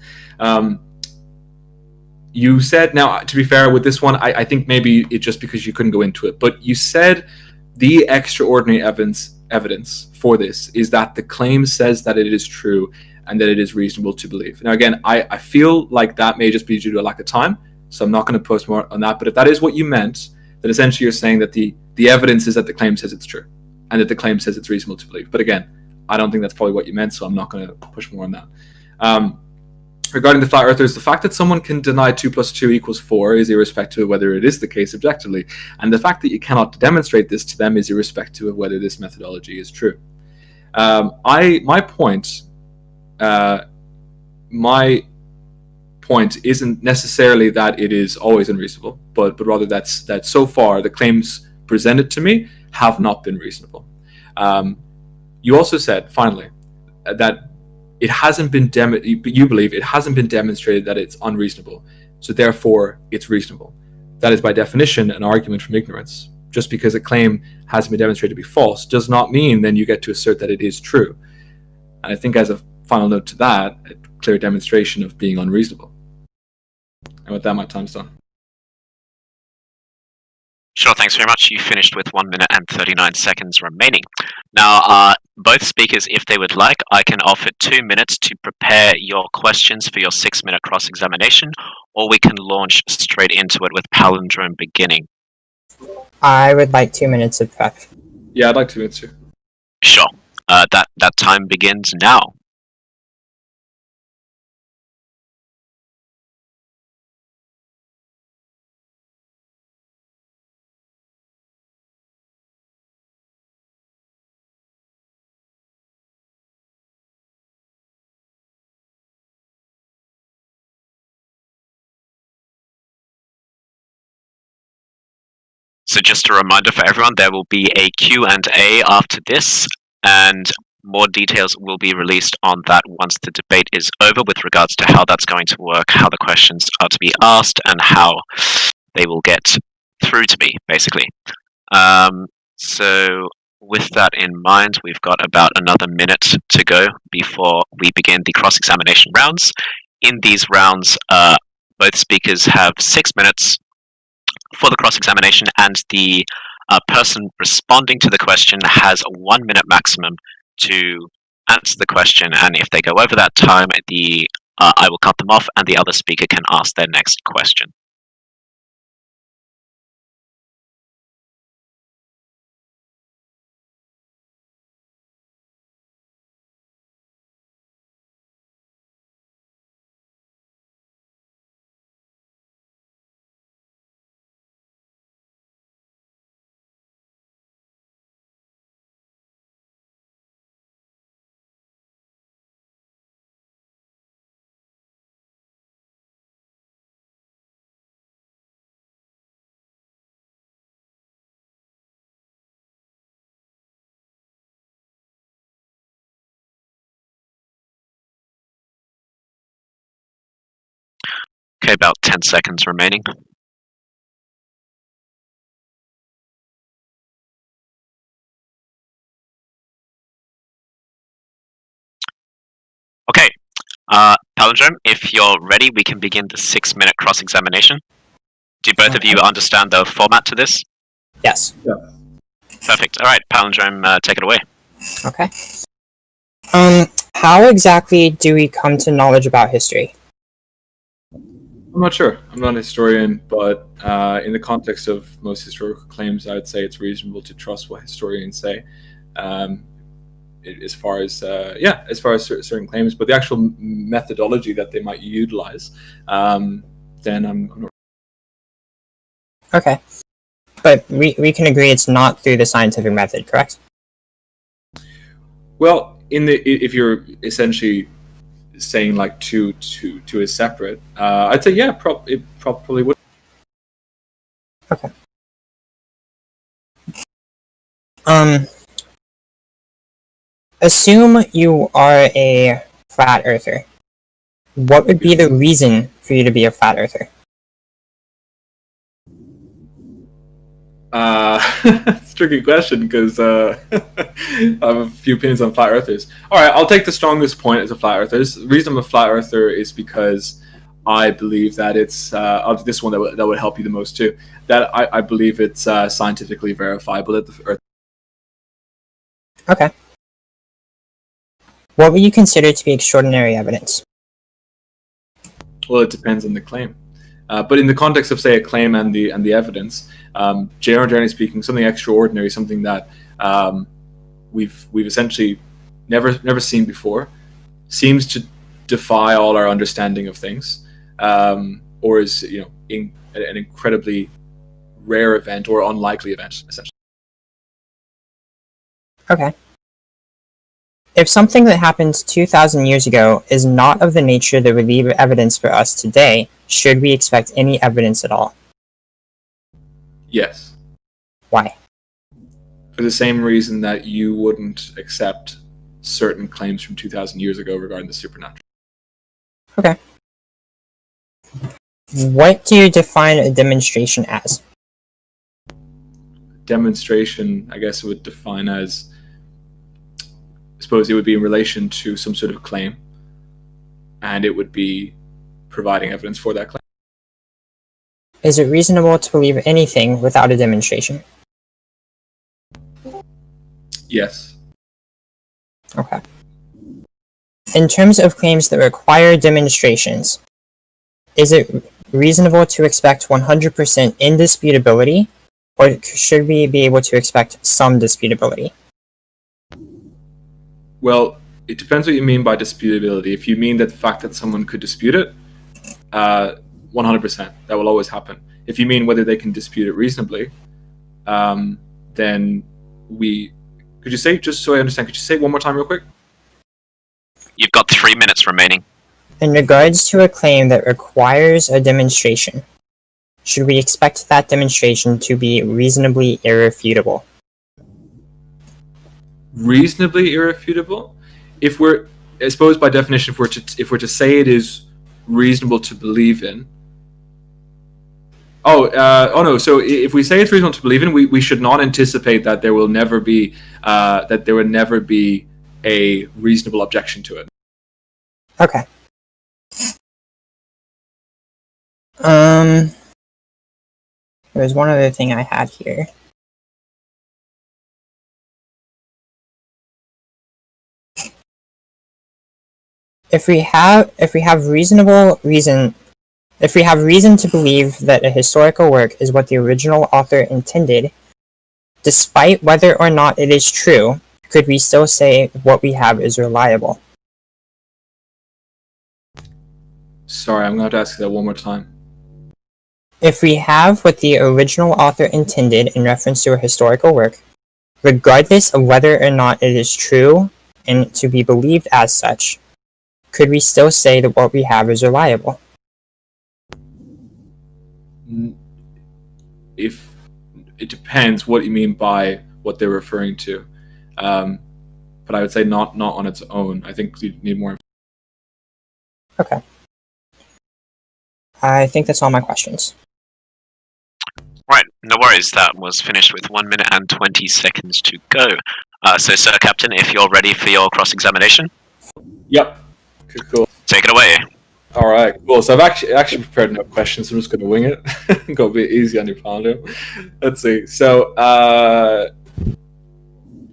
You said, now to be fair with this one, I think maybe it's just because you couldn't go into it, but you said the extraordinary evidence for this is that the claim says that it is true and that it is reasonable to believe. Now again, I feel like that may just be due to a lack of time, so I'm not going to post more on that, but if that is what you meant, then essentially you're saying that the evidence is that the claim says it's true and that the claim says it's reasonable to believe. But again, I don't think that's probably what you meant, so I'm not going to push more on that. Regarding the flat earthers, the fact that someone can deny 2 + 2 = 4 is irrespective of whether it is the case objectively, and the fact that you cannot demonstrate this to them is irrespective of whether this methodology is true. My point isn't necessarily that it is always unreasonable, but rather that so far the claims presented to me have not been reasonable. You also said, finally, that it hasn't been you believe it hasn't been demonstrated that it's unreasonable, so therefore it's reasonable. That is by definition an argument from ignorance. Just because a claim hasn't been demonstrated to be false does not mean then you get to assert that it is true. And I think as a final note to that, a clear demonstration of being unreasonable. And with that, my time's done. Sure, thanks very much. You finished with 1 minute and 39 seconds remaining. Now, both speakers, if they would like, I can offer 2 minutes to prepare your questions for your 6-minute cross-examination, or we can launch straight into it with Palindroam beginning. I would like 2 minutes of prep. Yeah, I'd like 2 minutes too. Sure. That time begins now. So just a reminder for everyone, there will be a Q&A after this, and more details will be released on that once the debate is over with regards to how that's going to work, how the questions are to be asked, and how they will get through to me, basically. So with that in mind, we've got about another minute to go before we begin the cross-examination rounds. In these rounds, both speakers have 6 minutes for the cross-examination, and the person responding to the question has a 1 minute maximum to answer the question, and if they go over that time, I will cut them off and the other speaker can ask their next question. Okay, about 10 seconds remaining. Okay, Palindroam, if you're ready, we can begin the 6-minute cross-examination. Do both of you understand the format to this? Yes. Yeah. Perfect. All right, Palindroam, take it away. Okay. How exactly do we come to knowledge about history? I'm not sure. I'm not a historian, but in the context of most historical claims, I would say it's reasonable to trust what historians say. Um, as far as certain claims, but the actual methodology that they might utilize, then I'm not. Okay. But we can agree it's not through the scientific method, correct? Well, if you're essentially saying like two is separate, I'd say yeah, it probably would. Okay. Assume you are a flat earther. What would be the reason for you to be a flat earther? It's a tricky question because I have a few opinions on flat earthers. All right, I'll take the strongest point as a flat earther. The reason I'm a flat earther is because I believe that it's this one that would help you the most too. That I believe it's scientifically verifiable that the Earth. Okay. What would you consider to be extraordinary evidence? Well, it depends on the claim. But in the context of, say, a claim and the evidence, generally speaking, something extraordinary, something that we've essentially never seen before, seems to defy all our understanding of things, or is an incredibly rare event or unlikely event, essentially. Okay. If something that happened 2,000 years ago is not of the nature that would leave evidence for us today, should we expect any evidence at all? Yes. Why? For the same reason that you wouldn't accept certain claims from 2,000 years ago regarding the supernatural. Okay. What do you define a demonstration as? Demonstration, I guess, would define as, I suppose it would be in relation to some sort of claim, and it would be providing evidence for that claim. Is it reasonable to believe anything without a demonstration? Yes. Okay. In terms of claims that require demonstrations, is it reasonable to expect 100% indisputability, or should we be able to expect some disputability? Well, it depends what you mean by disputability. If you mean that the fact that someone could dispute it, 100%, that will always happen. If you mean whether they can dispute it reasonably, then could you say, just so I understand, could you say it one more time real quick? You've got 3 minutes remaining. In regards to a claim that requires a demonstration, should we expect that demonstration to be reasonably irrefutable? Reasonably irrefutable? I suppose by definition, if we're to say it is reasonable to believe in, oh no. So if we say it's reasonable to believe in, we should not anticipate that there will never be a reasonable objection to it. Okay. There's one other thing I had here. If we have reason to believe that a historical work is what the original author intended, despite whether or not it is true, could we still say what we have is reliable? Sorry, I'm going to have to ask you that one more time. If we have what the original author intended in reference to a historical work, regardless of whether or not it is true and to be believed as such, could we still say that what we have is reliable? If it depends what you mean by what they're referring to, but I would say not on its own. I think you need more. Okay. I think that's all my questions. Right, no worries. That was finished with 1 minute and 20 seconds to go. So, Sir Captain, if you're ready for your cross-examination. Yep. Cool. Take it away. All right, cool. So I've actually prepared no questions. So I'm just going to wing it. Go a bit easy on your Palindroam. Let's see. So have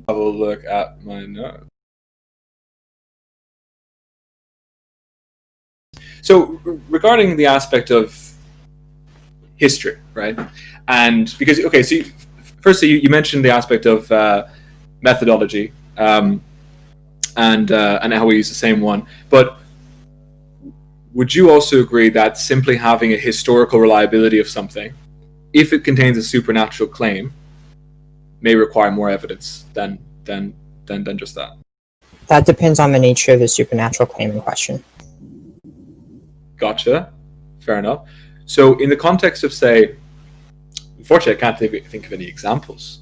a look at my notes. So regarding the aspect of history, right? And because so firstly you mentioned the aspect of methodology, and how we use the same one. But would you also agree that simply having a historical reliability of something, if it contains a supernatural claim, may require more evidence than just that? That depends on the nature of the supernatural claim in question. Gotcha. Fair enough. So in the context of, say, unfortunately, I can't think of any examples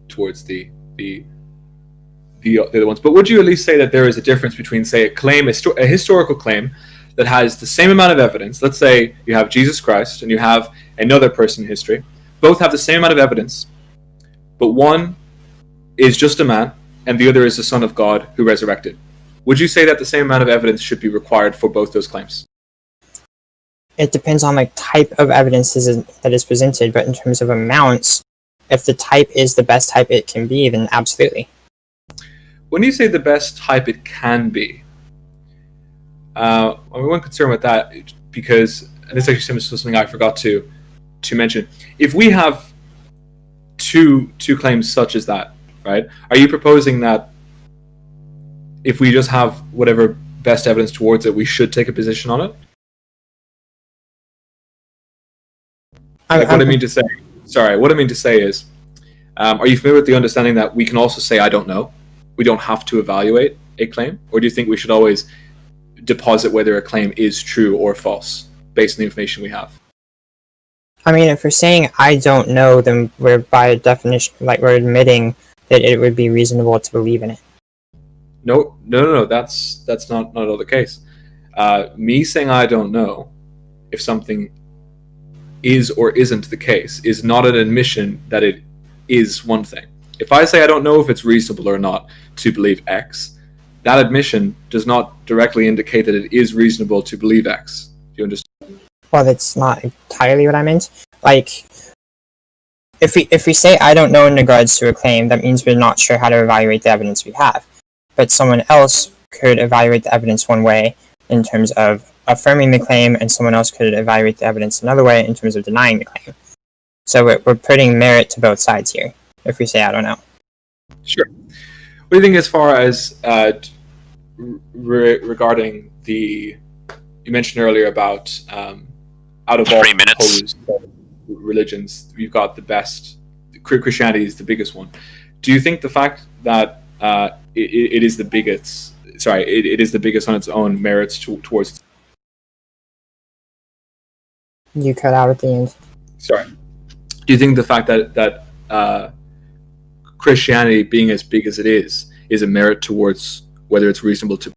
towards the other ones. But would you at least say that there is a difference between, say, a historical claim that has the same amount of evidence? Let's say you have Jesus Christ and you have another person in history. Both have the same amount of evidence, but one is just a man and the other is the Son of God who resurrected. Would you say that the same amount of evidence should be required for both those claims? It depends on the type of evidence that is presented, but in terms of amounts, if the type is the best type it can be, then absolutely. When you say the best type it can be, one concern with that, because and this actually is something I forgot to mention. If we have two claims such as that, right? Are you proposing that if we just have whatever best evidence towards it, we should take a position on it? What I mean to say is, are you familiar with the understanding that we can also say, I don't know? We don't have to evaluate a claim? Or do you think we should always deposit whether a claim is true or false based on the information we have? I mean, if we're saying I don't know, then we're by definition, we're admitting that it would be reasonable to believe in it. No. That's not at all the case. Me saying I don't know if something is or isn't the case is not an admission that it is one thing. If I say I don't know if it's reasonable or not to believe X, that admission does not directly indicate that it is reasonable to believe X. Do you understand? Well, that's not entirely what I meant. If we say I don't know in regards to a claim, that means we're not sure how to evaluate the evidence we have. But someone else could evaluate the evidence one way in terms of affirming the claim, and someone else could evaluate the evidence another way in terms of denying the claim. So we're putting merit to both sides here, if we say I don't know. Sure. What do you think as far as regarding you mentioned earlier about out of all proposed religions, you've got the best, Christianity is the biggest one. Do you think the fact that it is the biggest, it is the biggest on its own merits towards... You cut out at the end. Sorry. Do you think the fact that Christianity being as big as it is a merit towards whether it's reasonable to...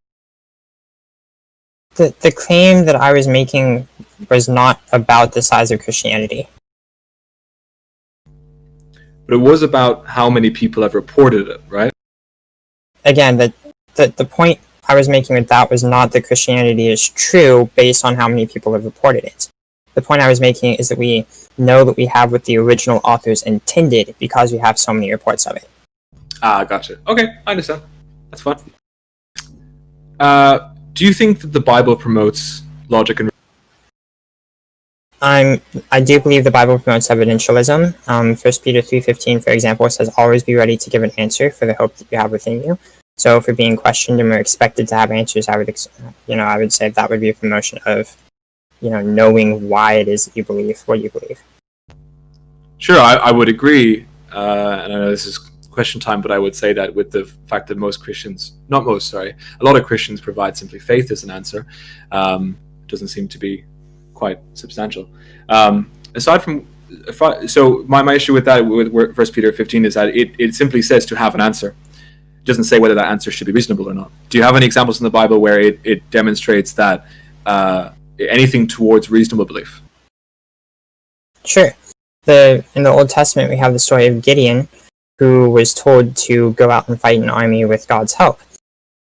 The claim that I was making was not about the size of Christianity. But it was about how many people have reported it, right? Again, the point I was making with that was not that Christianity is true based on how many people have reported it. The point I was making is that we know that we have what the original authors intended because we have so many reports of it. Gotcha. Okay, I understand. That's fine. Do you think that the Bible promotes logic and... I do believe the Bible promotes evidentialism. 1 Peter 3:15, for example, says, always be ready to give an answer for the hope that you have within you. So if we're being questioned and we're expected to have answers, I would say that would be a promotion of, knowing why it is that you believe what you believe. Sure, I would agree. And I know this is question time, but I would say that with the fact that a lot of Christians provide simply faith as an answer, doesn't seem to be quite substantial. Aside from, so my issue with that, with 1 Peter 15, is that it simply says to have an answer. It doesn't say whether that answer should be reasonable or not. Do you have any examples in the Bible where it demonstrates that anything towards reasonable belief? Sure. In the Old Testament, we have the story of Gideon, who was told to go out and fight an army with God's help.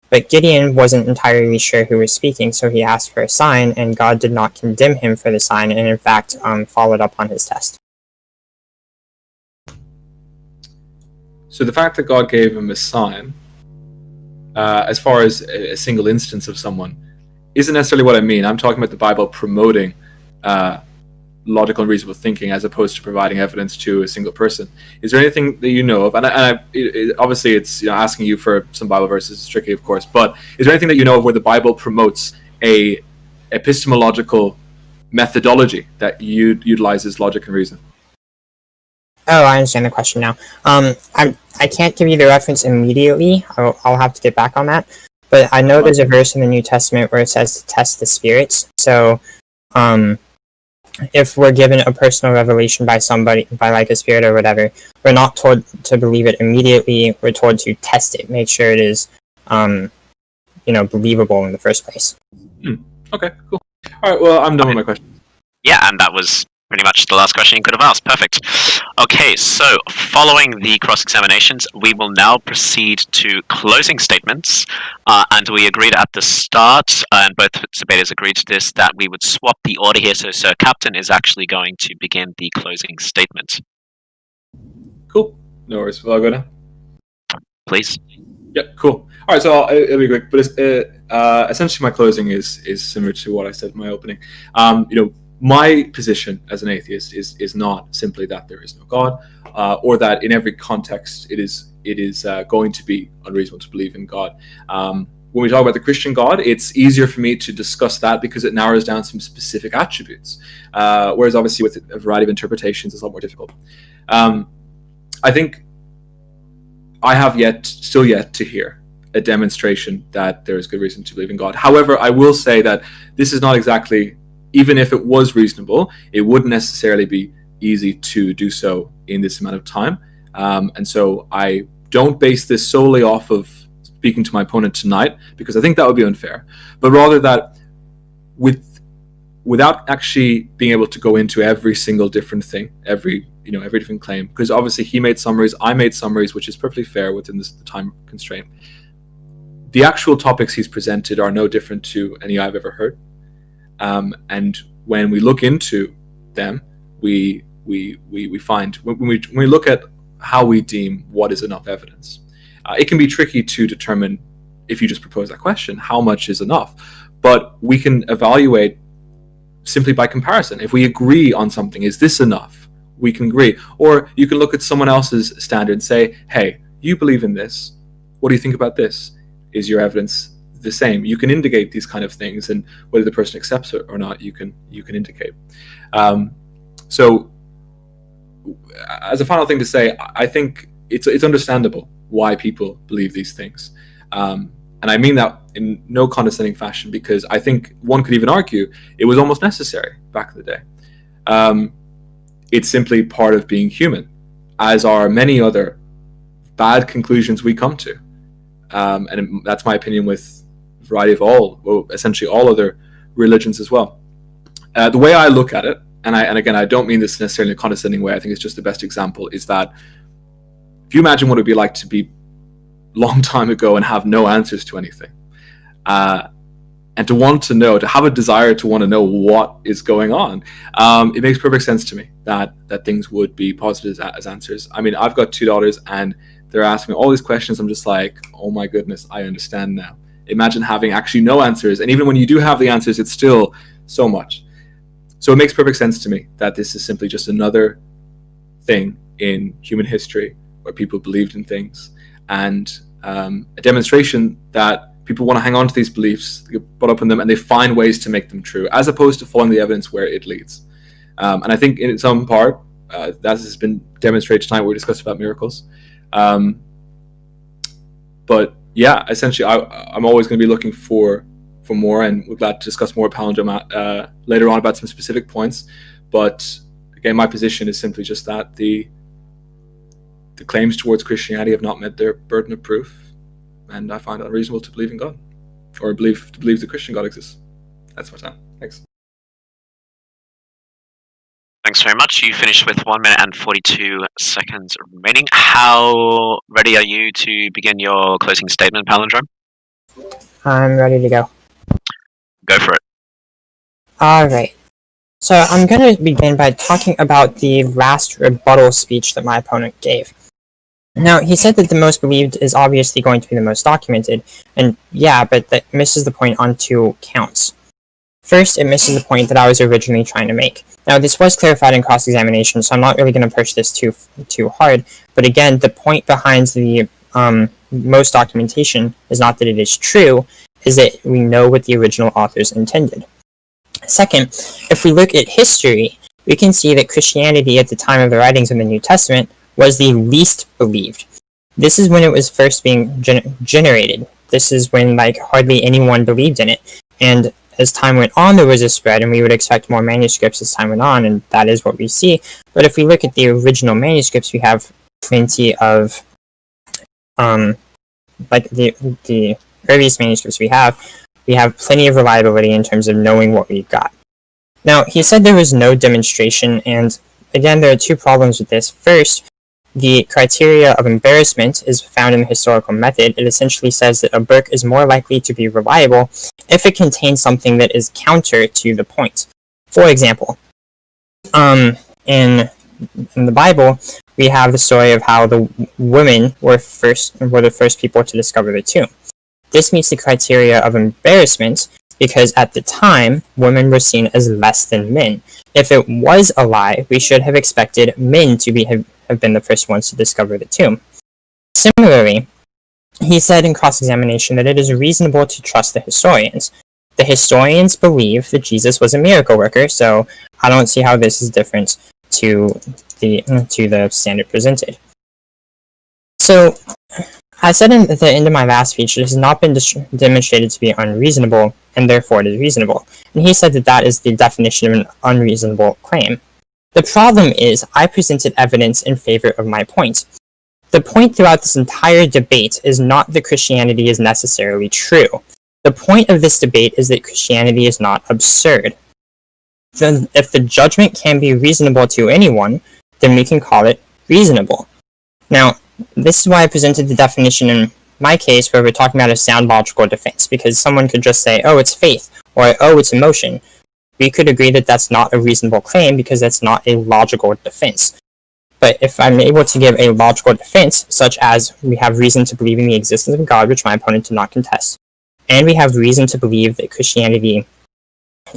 But Gideon wasn't entirely sure who was speaking, so he asked for a sign, and God did not condemn him for the sign, and in fact followed up on his test. So the fact that God gave him a sign, as far as a single instance of someone, isn't necessarily what I mean. I'm talking about the Bible promoting logical and reasonable thinking as opposed to providing evidence to a single person. Is there anything that you know of? Obviously, it's asking you for some Bible verses, it's tricky, of course. But is there anything that you know of where the Bible promotes a epistemological methodology that utilizes logic and reason? Oh, I understand the question now. I can't give you the reference immediately. I'll have to get back on that. But I know there's a verse in the New Testament where it says to test the spirits. So, if we're given a personal revelation by somebody, by like a spirit or whatever, we're not told to believe it immediately. We're told to test it, make sure it is, believable in the first place. Okay, cool. All right, well, I'm done with my question. Yeah, and that was pretty much the last question you could have asked. Perfect. Okay, so following the cross-examinations, we will now proceed to closing statements. And we agreed at the start, and both debaters agreed to this, that we would swap the order here. So Sir Captain is actually going to begin the closing statement. Cool. No worries. Will I go now? Please. Yeah, cool. All right, so it'll be quick. But essentially, my closing is similar to what I said in my opening. My position as an atheist is not simply that there is no God, or that in every context it is going to be unreasonable to believe in God. When we talk about the Christian God, it's easier for me to discuss that because it narrows down some specific attributes, whereas obviously with a variety of interpretations it's a lot more difficult. I think I have still yet to hear a demonstration that there is good reason to believe in God. However, I will say that this is not exactly, even if it was reasonable, it wouldn't necessarily be easy to do so in this amount of time. And so I don't base this solely off of speaking to my opponent tonight, because I think that would be unfair, but rather that without actually being able to go into every single different thing, every different claim, because obviously he made summaries, I made summaries, which is perfectly fair within the time constraint. The actual topics he's presented are no different to any I've ever heard. And when we look into them, we find when we look at how we deem what is enough evidence, it can be tricky to determine, if you just propose that question, how much is enough. But we can evaluate simply by comparison. If we agree on something, is this enough? We can agree. Or you can look at someone else's standard and say, hey, you believe in this. What do you think about this? Is your evidence the same? You can indicate these kind of things, and whether the person accepts it or not, you can indicate. So as a final thing to say, I think it's understandable why people believe these things. And I mean that in no condescending fashion, because I think one could even argue it was almost necessary back in the day. It's simply part of being human, as are many other bad conclusions we come to. And that's my opinion with a variety of essentially all other religions as well. The way I look at it, and again, I don't mean this necessarily in a condescending way, I think it's just the best example, is that if you imagine what it would be like to be long time ago and have no answers to anything, and to have a desire to want to know what is going on, it makes perfect sense to me that things would be posited as answers. I mean, I've got 2 daughters and they're asking me all these questions. I'm just like, oh my goodness, I understand now. Imagine having actually no answers, and even when you do have the answers, it's still so much. So it makes perfect sense to me that this is simply just another thing in human history where people believed in things, and a demonstration that people want to hang on to these beliefs, they get brought up in them, and they find ways to make them true, as opposed to following the evidence where it leads. And I think in some part, that has been demonstrated tonight when we discussed about miracles. But yeah, essentially, I'm always going to be looking for more, and we're glad to discuss more Palindroam later on about some specific points. But again, my position is simply just that the claims towards Christianity have not met their burden of proof, and I find it unreasonable to believe in God, or to believe the Christian God exists. That's my time. Thanks. Thanks very much. You finished with 1 minute and 42 seconds remaining. How ready are you to begin your closing statement, Palindroam? I'm ready to go. Go for it. Alright. So I'm going to begin by talking about the last rebuttal speech that my opponent gave. Now, he said that the most believed is obviously going to be the most documented, and yeah, but that misses the point on two counts. First, it misses the point that I was originally trying to make. Now, this was clarified in cross-examination, so I'm not really going to push this too hard, but again, the point behind the most documentation is not that it is true, is that we know what the original authors intended. Second, if we look at history, we can see that Christianity at the time of the writings of the New Testament was the least believed. This is when it was first being generated. This is when hardly anyone believed in it. And as time went on, there was a spread, and we would expect more manuscripts as time went on, and that is what we see. But if we look at the original manuscripts, we have plenty of the earliest manuscripts we have plenty of reliability in terms of knowing what we've got. Now, he said there was no demonstration, and again, there are two problems with this. First, the criteria of embarrassment is found in the historical method. It essentially says that a book is more likely to be reliable if it contains something that is counter to the point. For example, in the Bible, we have the story of how the women were the first people to discover the tomb. This meets the criteria of embarrassment because at the time, women were seen as less than men. If it was a lie, we should have expected men to have been the first ones to discover the tomb. Similarly, he said in cross-examination that it is reasonable to trust the historians. The historians believe that Jesus was a miracle worker, so I don't see how this is different to the standard presented. So, I said at the end of my last speech, it has not been demonstrated to be unreasonable, and therefore it is reasonable. And he said that that is the definition of an unreasonable claim. The problem is, I presented evidence in favor of my point. The point throughout this entire debate is not that Christianity is necessarily true. The point of this debate is that Christianity is not absurd. Then, if the judgment can be reasonable to anyone, then we can call it reasonable. Now, this is why I presented the definition in my case where we're talking about a sound logical defense, because someone could just say, oh, it's faith, or oh, it's emotion. We could agree that that's not a reasonable claim because that's not a logical defense. But if I'm able to give a logical defense, such as we have reason to believe in the existence of God, which my opponent did not contest, and we have reason to believe that Christianity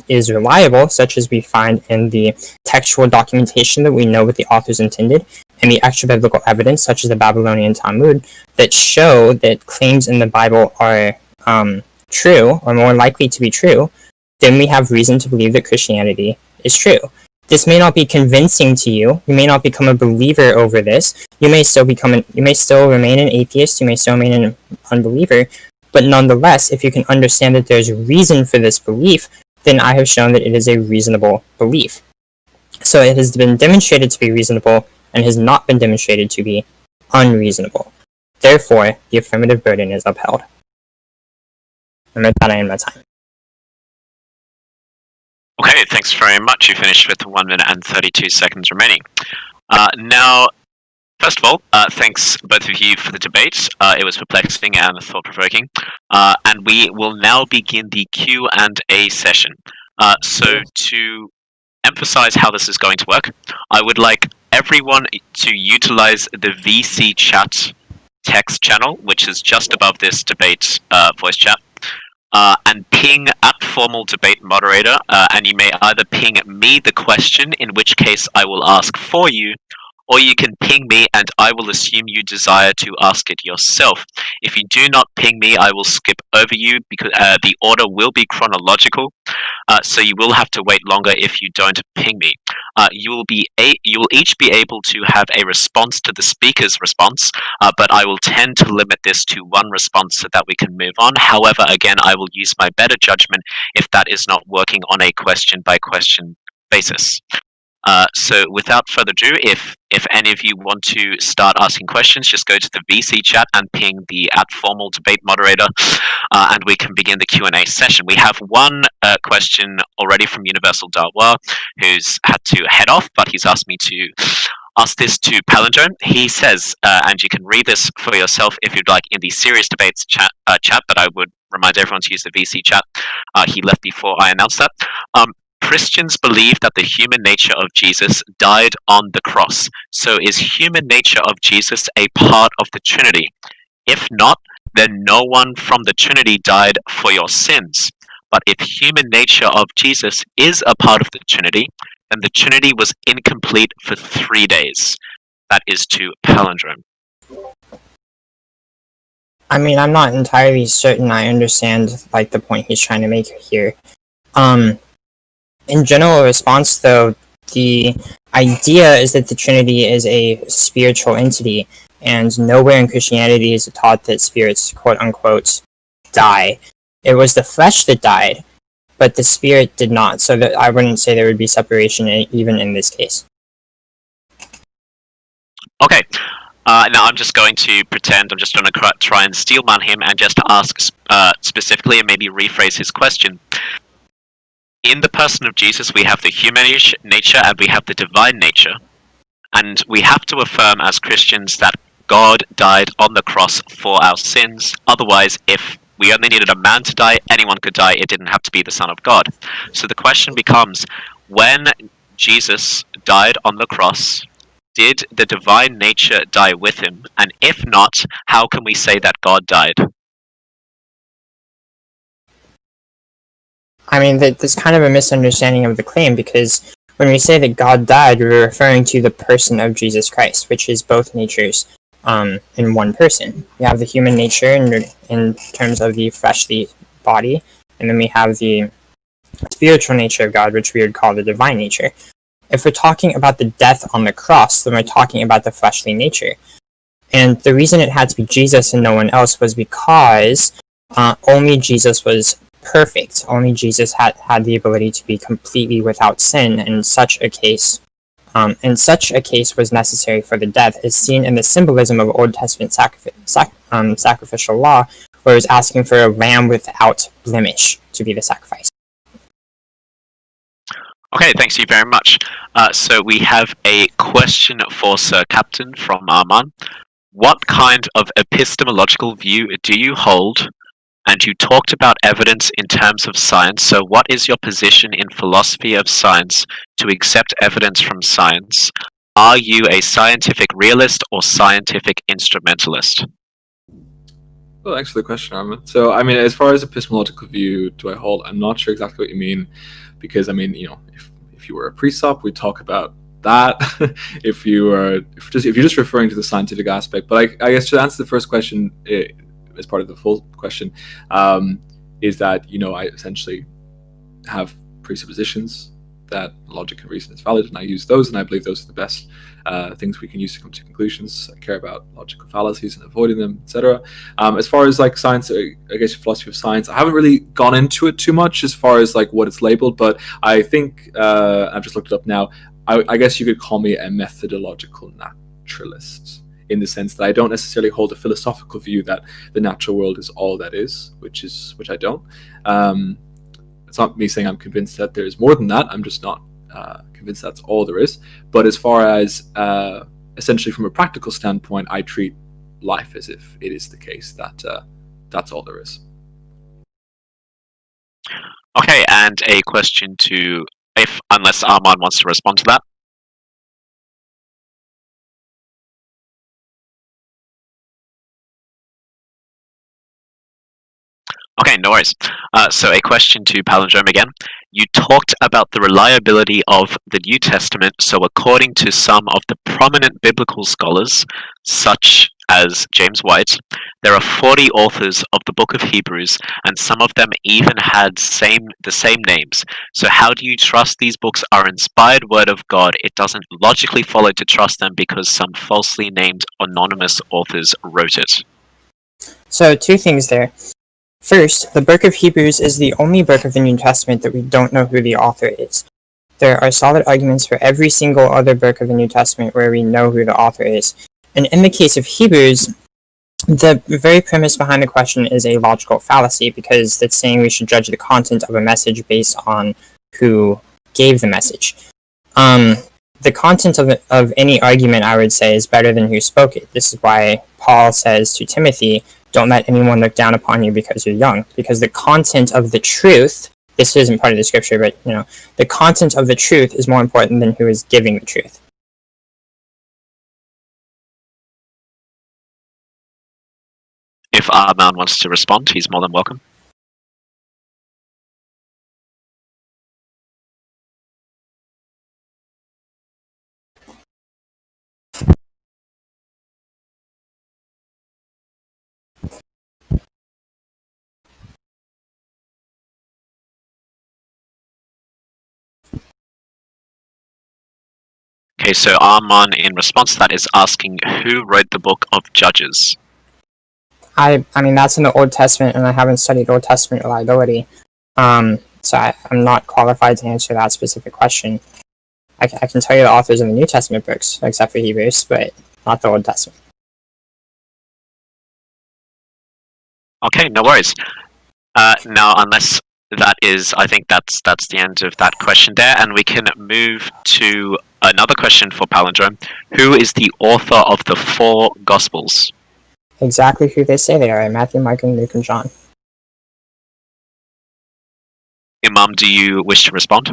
is reliable, such as we find in the textual documentation that we know what the authors intended, and the extra-biblical evidence, such as the Babylonian Talmud, that show that claims in the Bible are true, or more likely to be true, then we have reason to believe that Christianity is true. This may not be convincing to you. You may not become a believer over this. You may still remain an atheist. You may still remain an unbeliever. But nonetheless, if you can understand that there's reason for this belief, then I have shown that it is a reasonable belief. So it has been demonstrated to be reasonable and has not been demonstrated to be unreasonable. Therefore, the affirmative burden is upheld. And with that, I end my time. Okay, thanks very much. You finished with 1 minute and 32 seconds remaining. Now, first of all, thanks both of you for the debate. It was perplexing and thought-provoking. And we will now begin the Q&A session. So to emphasize how this is going to work, I would like everyone to utilize the VC chat text channel, which is just above this debate voice chat. And ping @formal debate moderator, and you may either ping me the question, in which case I will ask for you, or you can ping me and I will assume you desire to ask it yourself. If you do not ping me, I will skip over you because the order will be chronological, so you will have to wait longer if you don't ping me. You will each be able to have a response to the speaker's response, but I will tend to limit this to one response so that we can move on. However, again, I will use my better judgment if that is not working on a question-by-question basis. So without further ado, if any of you want to start asking questions, just go to the VC chat and ping the @formal debate moderator, and we can begin the Q&A session. We have one question already from Universal Darwa, who's had to head off, but he's asked me to ask this to Palindroam. He says, and you can read this for yourself if you'd like in the serious debates chat, but I would remind everyone to use the VC chat. He left before I announced that. Christians believe that the human nature of Jesus died on the cross. So is human nature of Jesus a part of the Trinity? If not, then no one from the Trinity died for your sins. But if human nature of Jesus is a part of the Trinity, then the Trinity was incomplete for 3 days. That is to Palindroam. I mean, I'm not entirely certain I understand the point he's trying to make here. In general response, though, the idea is that the Trinity is a spiritual entity, and nowhere in Christianity is it taught that spirits, quote unquote, die. It was the flesh that died, but the spirit did not, so that I wouldn't say there would be separation even in this case. Okay, now I'm just going to pretend I'm just going to try and steelman him and just ask specifically and maybe rephrase his question. In the person of Jesus, we have the human nature and we have the divine nature. And we have to affirm as Christians that God died on the cross for our sins. Otherwise, if we only needed a man to die, anyone could die. It didn't have to be the Son of God. So the question becomes, when Jesus died on the cross, did the divine nature die with him? And if not, how can we say that God died? I mean, there's kind of a misunderstanding of the claim, because when we say that God died, we're referring to the person of Jesus Christ, which is both natures in one person. We have the human nature in terms of the fleshly body, and then we have the spiritual nature of God, which we would call the divine nature. If we're talking about the death on the cross, then we're talking about the fleshly nature. And the reason it had to be Jesus and no one else was because only Jesus was perfect. Only Jesus had the ability to be completely without sin, and such a case was necessary for the death, is seen in the symbolism of Old Testament sacrificial law, where it was asking for a lamb without blemish to be the sacrifice. Okay, thanks you very much. So we have a question for Sir Captain from Arman. What kind of epistemological view do you hold? And you talked about evidence in terms of science, so what is your position in philosophy of science to accept evidence from science? Are you a scientific realist or scientific instrumentalist? Well, thanks for the question, Armin. So, I mean, as far as epistemological view do I hold, I'm not sure exactly what you mean, because, I mean, if you were a pre-sop, we'd talk about that. if you're just referring to the scientific aspect, but I guess to answer the first question, as part of the full question, is that I essentially have presuppositions that logic and reason is valid, and I use those, and I believe those are the best things we can use to come to conclusions. I care about logical fallacies and avoiding them, etc. As far as science, I guess philosophy of science, I haven't really gone into it too much as far as what it's labeled, but I think I've just looked it up now. I guess you could call me a methodological naturalist, in the sense that I don't necessarily hold a philosophical view that the natural world is all that is, which I don't. It's not me saying I'm convinced that there is more than that. I'm just not convinced that's all there is. But as far as essentially from a practical standpoint, I treat life as if it is the case that that's all there is. Okay, and a question unless Armand wants to respond to that. Okay, no worries. So a question to Palindroam again. You talked about the reliability of the New Testament. So according to some of the prominent biblical scholars, such as James White, there are 40 authors of the book of Hebrews, and some of them even had the same names. So how do you trust these books are inspired word of God? It doesn't logically follow to trust them because some falsely named anonymous authors wrote it. So 2 things there. First, the book of Hebrews is the only book of the New Testament that we don't know who the author is. There are solid arguments for every single other book of the New Testament where we know who the author is. And in the case of Hebrews, the very premise behind the question is a logical fallacy, because it's saying we should judge the content of a message based on who gave the message. The content of any argument, I would say, is better than who spoke it. This is why Paul says to Timothy, don't let anyone look down upon you because you're young, because the content of the truth this isn't part of the scripture, but the content of the truth is more important than who is giving the truth. If Arman wants to respond, he's more than welcome. Okay, so Arman, in response to that, is asking who wrote the book of Judges. I mean, that's in the Old Testament, and I haven't studied Old Testament reliability, so I'm not qualified to answer that specific question. I can tell you the authors of the New Testament books, except for Hebrews, but not the Old Testament. Okay, no worries. Now, unless that is, I think that's the end of that question there, and we can move to another question for Palindrome. Who is the author of the 4 Gospels? Exactly who they say they are: Matthew, Mark, and Luke, and John. Imam, do you wish to respond?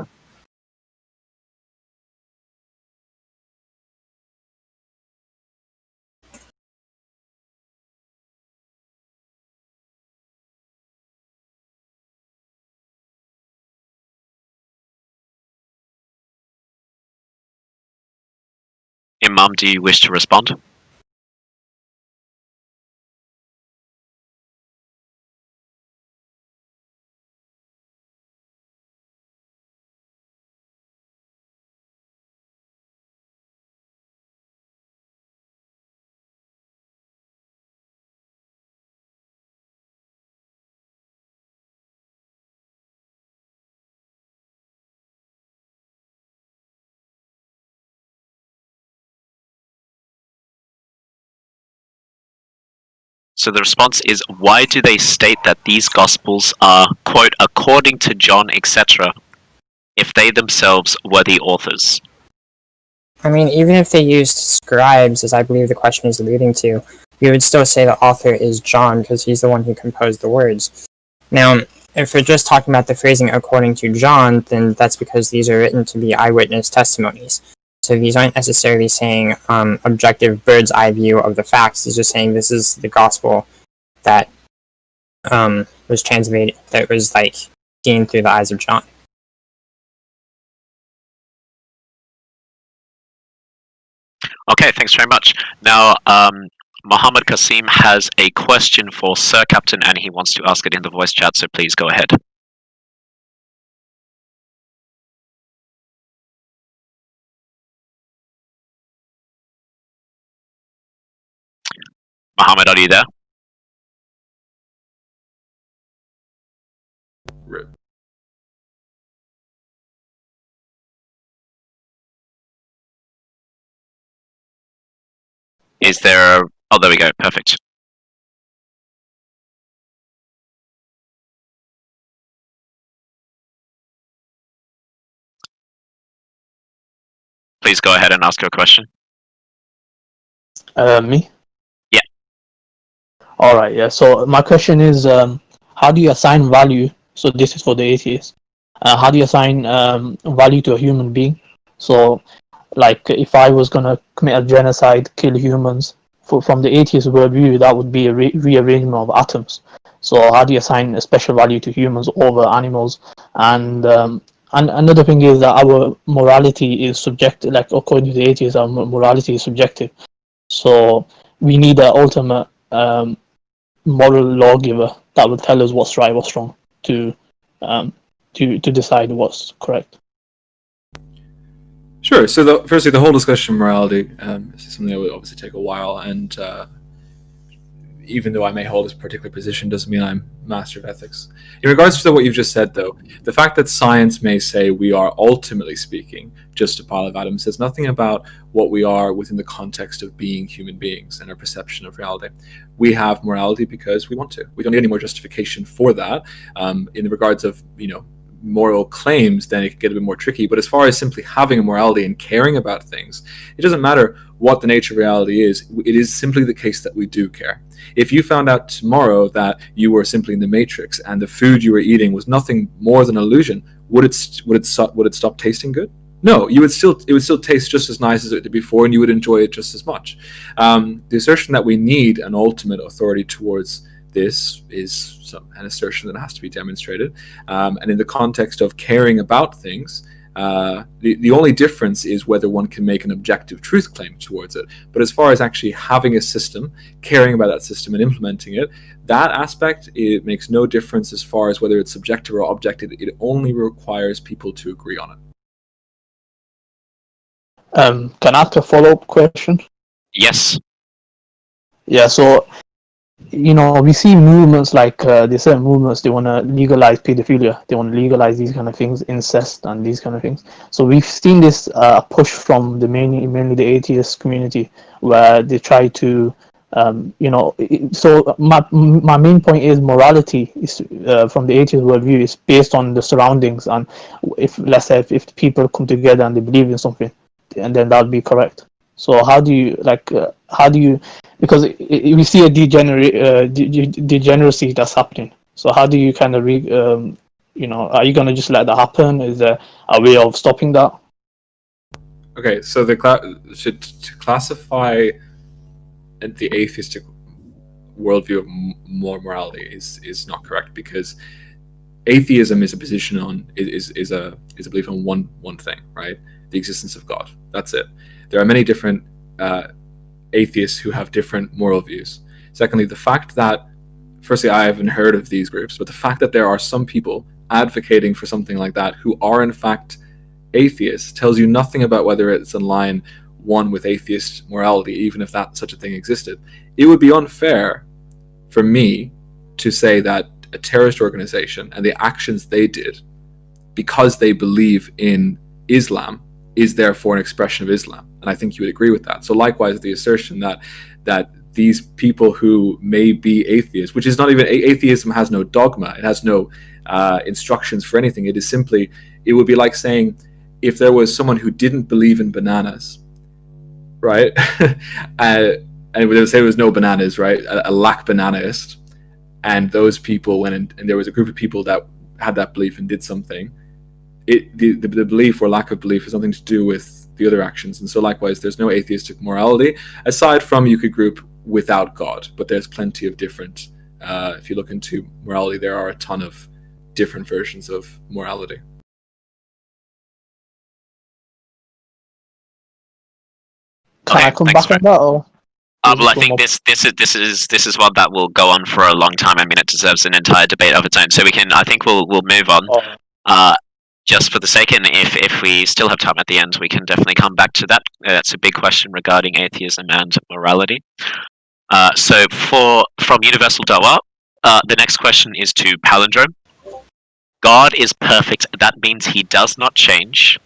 Imam, do you wish to respond? So the response is, why do they state that these Gospels are, quote, according to John, etc., if they themselves were the authors? I mean, even if they used scribes, as I believe the question is alluding to, we would still say the author is John, because he's the one who composed the words. Now, if we're just talking about the phrasing according to John, then that's because these are written to be eyewitness testimonies. So these aren't necessarily saying objective bird's eye view of the facts. These are saying this is the gospel that was translated, that was like seen through the eyes of John. Okay, thanks very much. Now, Mohammed Kasim has a question for Sir Captain, and he wants to ask it in the voice chat, so please go ahead. Mohammed, are you there? Rip. Is there... Oh, there we go. Perfect. Please go ahead and ask your question. Me? Yeah. All right, yeah. So my question is, how do you assign value? So this is for the atheist. How do you assign value to a human being? So, like, if I was going to commit a genocide, kill humans, from the atheist worldview, that would be a rearrangement of atoms. So how do you assign a special value to humans over animals? And another thing is that our morality is subjective. Like, according to the atheists, our morality is subjective. So we need an ultimate moral lawgiver that will tell us what's right, what's wrong, to decide what's correct. Sure. So, firstly, the whole discussion of morality is something that would obviously take a while, and even though I may hold this particular position, doesn't mean I'm master of ethics. In regards to what you've just said, though, the fact that science may say we are ultimately speaking just a pile of atoms says nothing about what we are within the context of being human beings and our perception of reality. We have morality because we want to. We don't need any more justification for that. In regards of, moral claims, then it can get a bit more tricky. But as far as simply having a morality and caring about things, it doesn't matter what the nature of reality is. It is simply the case that we do care. If you found out tomorrow that you were simply in the Matrix and the food you were eating was nothing more than an illusion, would it stop tasting good? No, it would still taste just as nice as it did before, and you would enjoy it just as much. The assertion that we need an ultimate authority towards this is an assertion that has to be demonstrated. And in the context of caring about things, the only difference is whether one can make an objective truth claim towards it. But as far as actually having a system, caring about that system and implementing it, that aspect, it makes no difference as far as whether it's subjective or objective. It only requires people to agree on it. Can I ask a follow-up question? Yes. Yeah, so we see movements like there's certain movements, they want to legalize pedophilia, they want to legalize these kind of things, incest and these kind of things. So we've seen this push from the mainly the atheist community, where they try to so my main point is morality is from the atheist worldview is based on the surroundings, and if let's say if people come together and they believe in something, and then that would be correct. So how do you because we see a degeneracy that's happening. So how do you kind of are you going to just let that happen? Is there a way of stopping that? Okay, so to classify the atheistic worldview of morality is not correct, because atheism is a position on is a belief on one thing, right? The existence of God. That's it. There are many different atheists who have different moral views. Secondly, the fact that, firstly, I haven't heard of these groups, but the fact that there are some people advocating for something like that who are in fact atheists tells you nothing about whether it's in line, one, with atheist morality, even if that such a thing existed. It would be unfair for me to say that a terrorist organization and the actions they did, because they believe in Islam, is therefore an expression of Islam. And I think you would agree with that. So likewise, the assertion that these people who may be atheists, which is not even, atheism has no dogma, it has no instructions for anything. It is simply, it would be like saying, if there was someone who didn't believe in bananas, right? And they would say there was no bananas, right? A lack bananaist. And those people went and there was a group of people that had that belief and did something. The belief or lack of belief has nothing to do with the other actions. And so likewise, there's no atheistic morality, aside from you could group without God, but there's plenty of different, if you look into morality, there are a ton of different versions of morality. Can I come Thanks, back on that, or? well, I think this is one that will go on for a long time. I mean, it deserves an entire debate of its own. So I think we'll move on. Just for the sake, and if we still have time at the end, we can definitely come back to that. It's a big question regarding atheism and morality. So from Universal Dawa, the next question is to Palindroam. God is perfect. That means he does not change.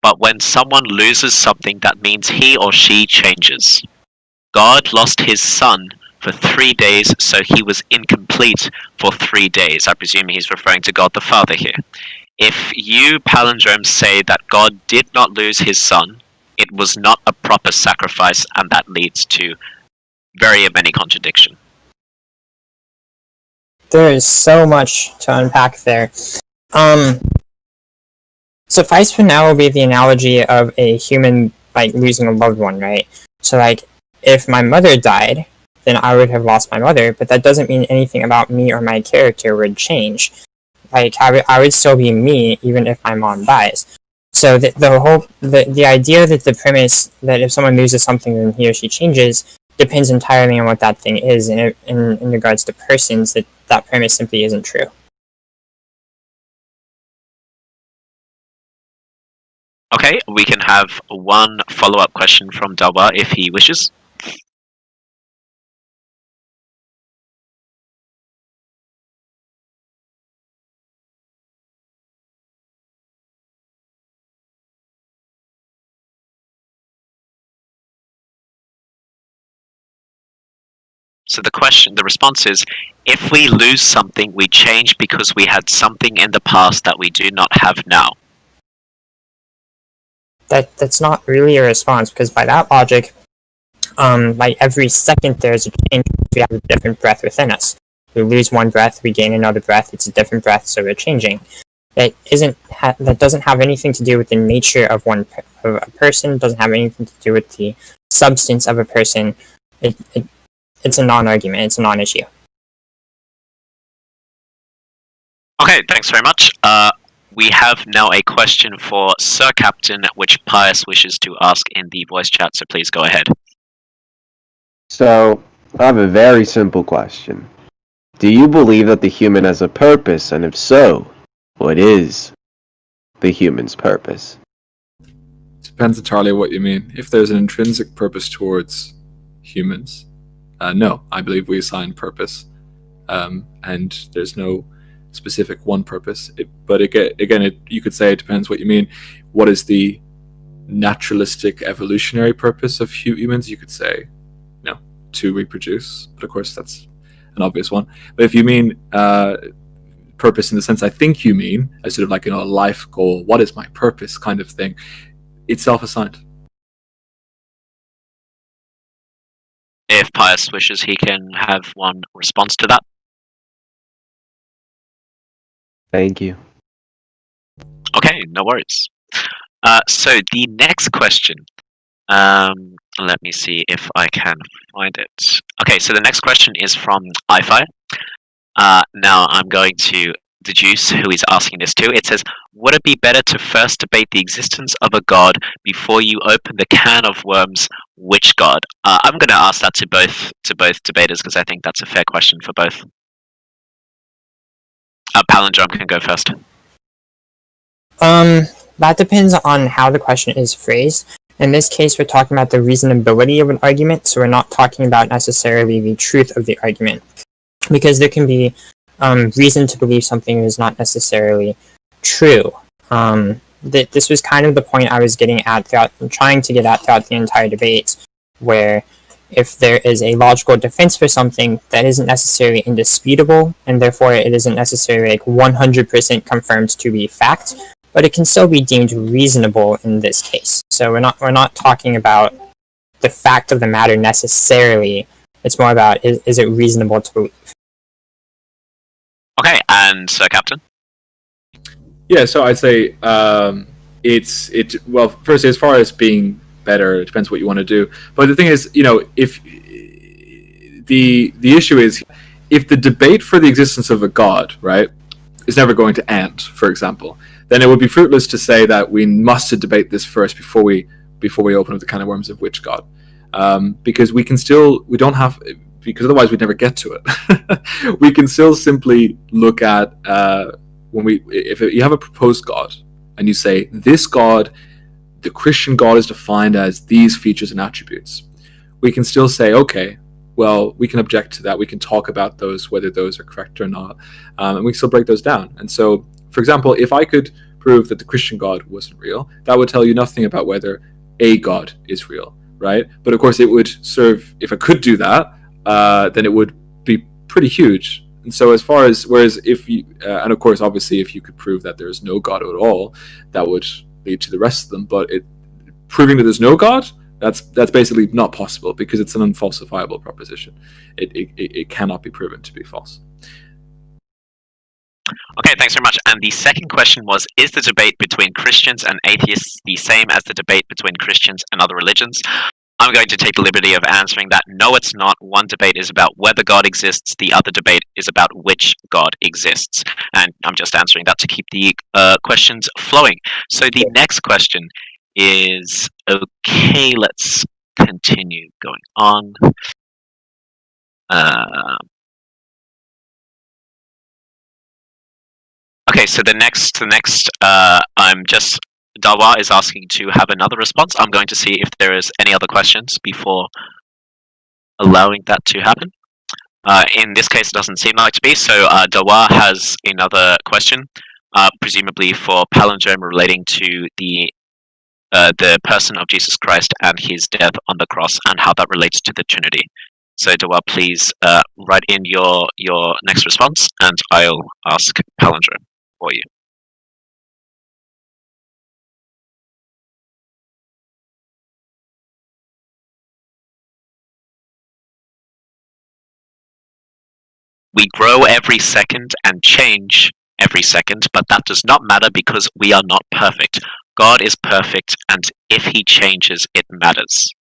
But when someone loses something, that means he or she changes. God lost his son for 3 days, so he was incomplete for 3 days. I presume he's referring to God the Father here. If you, Palindrome, say that God did not lose his son, it was not a proper sacrifice, and that leads to very many contradictions. There is so much to unpack there. Suffice for now will be the analogy of a human, like, losing a loved one, right? So, like, if my mother died, then I would have lost my mother, but that doesn't mean anything about me or my character would change. Like, I would still be me, even if my mom dies. So the idea that the premise that if someone loses something, then he or she changes, depends entirely on what that thing is. And in regards to persons, that premise simply isn't true. Okay, we can have one follow-up question from Dawa if he wishes. So the response is, if we lose something, we change because we had something in the past that we do not have now. That's not really a response, because by that logic, like every second there's a change. We have a different breath within us. We lose one breath, we gain another breath. It's a different breath, so we're changing. That doesn't have anything to do with the nature of a person. Doesn't have anything to do with the substance of a person. It's a non-argument. It's a non-issue. Okay, thanks very much. We have now a question for Sir Captain, which Pius wishes to ask in the voice chat, so please go ahead. So, I have a very simple question. Do you believe that the human has a purpose, and if so, what is the human's purpose? Depends entirely what you mean. If there's an intrinsic purpose towards humans, no, I believe we assign purpose, and there's no specific one purpose. But again, you could say it depends what you mean. What is the naturalistic evolutionary purpose of humans? You could say, to reproduce, but of course that's an obvious one. But if you mean purpose in the sense I think you mean, as sort of like a life goal, what is my purpose kind of thing, it's self-assigned. If Pius wishes, he can have one response to that. Thank you. Okay, no worries. So the next question. Let me see if I can find it. Okay, so the next question is from iFi. Now I'm going to deduce who he's asking this to. It says, would it be better to first debate the existence of a god before you open the can of worms? Which god? I'm going to ask that to both debaters because I think that's a fair question for both. Palindroam can go first. That depends on how the question is phrased. In this case, we're talking about the reasonability of an argument, so we're not talking about necessarily the truth of the argument. Because there can be reason to believe something is not necessarily true. This was kind of the point I was trying to get at throughout the entire debate, where if there is a logical defense for something that isn't necessarily indisputable, and therefore it isn't necessarily like 100% confirmed to be fact, but it can still be deemed reasonable in this case. So we're not talking about the fact of the matter necessarily. It's more about is it reasonable to believe. Okay, and Sir Captain? Yeah, so I'd say well, first, as far as being better, it depends what you want to do. But the thing is, if the issue is, if the debate for the existence of a god, right, is never going to end, for example, then it would be fruitless to say that we must debate this first before we open up the can of worms of which god, because because otherwise we'd never get to it. We can still simply look at if you have a proposed god and you say this god, the Christian God, is defined as these features and attributes. We can still say, okay, well, we can object to that. We can talk about those, whether those are correct or not, and we can still break those down. And so, for example, if I could prove that the Christian God wasn't real, that would tell you nothing about whether a God is real, right? But of course, it would serve, if I could do that, then it would be pretty huge. And so whereas if you, and of course, obviously, if you could prove that there is no God at all, that would lead to the rest of them. But proving that there's no God, that's basically not possible because it's an unfalsifiable proposition. It cannot be proven to be false. Okay, thanks very much. And the second question was, is the debate between Christians and atheists the same as the debate between Christians and other religions? I'm going to take the liberty of answering that no, it's not. One debate is about whether God exists. The other debate is about which God exists. And I'm just answering that to keep the questions flowing. So the next question is, okay, let's continue going on. Okay, so the next, Dawa is asking to have another response. I'm going to see if there is any other questions before allowing that to happen. In this case, it doesn't seem like to be, so Dawa has another question, presumably for Palindroam, relating to the person of Jesus Christ and his death on the cross and how that relates to the Trinity. So Dewar, please write in your next response, and I'll ask Palindroam for you. We grow every second and change every second, but that does not matter because we are not perfect. God is perfect, and if he changes, it matters.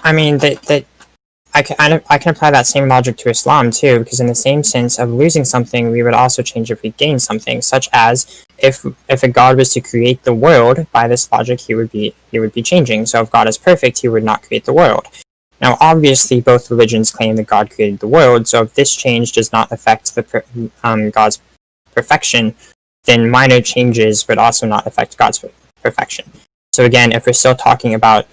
I mean, I can apply that same logic to Islam too, because in the same sense of losing something, we would also change if we gain something, such as if a God was to create the world, by this logic, he would be changing. So if God is perfect, he would not create the world. Now, obviously, both religions claim that God created the world, so if this change does not affect God's perfection, then minor changes would also not affect God's perfection. So again, if we're still talking about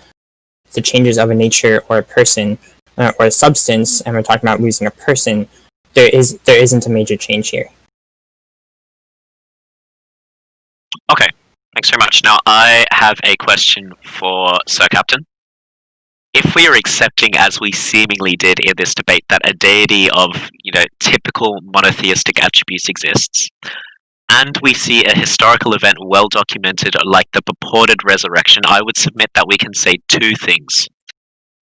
the changes of a nature or a person or a substance, and we're talking about losing a person, there isn't a major change here. Okay, thanks very much. Now, I have a question for Sir Captain. If we are accepting, as we seemingly did in this debate, that a deity of, typical monotheistic attributes exists, and we see a historical event well documented like the purported resurrection, I would submit that we can say two things.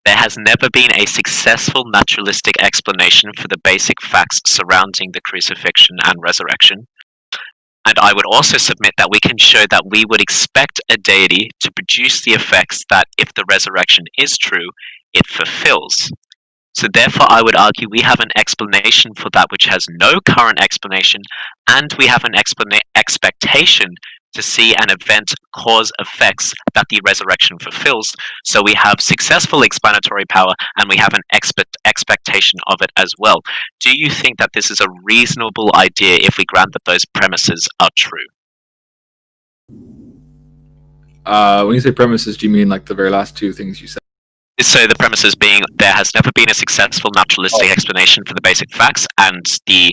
There has never been a successful naturalistic explanation for the basic facts surrounding the crucifixion and resurrection. And I would also submit that we can show that we would expect a deity to produce the effects that, if the resurrection is true, it fulfills. So therefore, I would argue we have an explanation for that which has no current explanation, and we have an expectation to see an event cause effects that the resurrection fulfills. So we have successful explanatory power, and we have an expectation of it as well. Do you think that this is a reasonable idea if we grant that those premises are true? When you say premises, do you mean like the very last two things you said? So the premises being there has never been a successful naturalistic explanation for the basic facts, and the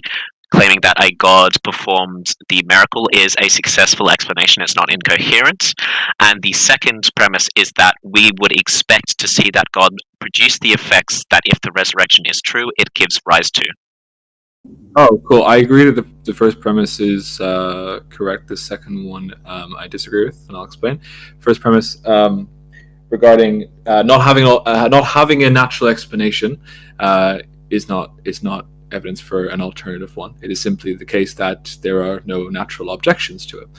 claiming that a god performed the miracle is a successful explanation. It's not incoherent. And the second premise is that we would expect to see that God produce the effects that, if the resurrection is true, it gives rise to. Oh, cool. I agree that the first premise is correct. The second one I disagree with, and I'll explain. First premise regarding not having a natural explanation is not evidence for an alternative one. It is simply the case that there are no natural objections to it.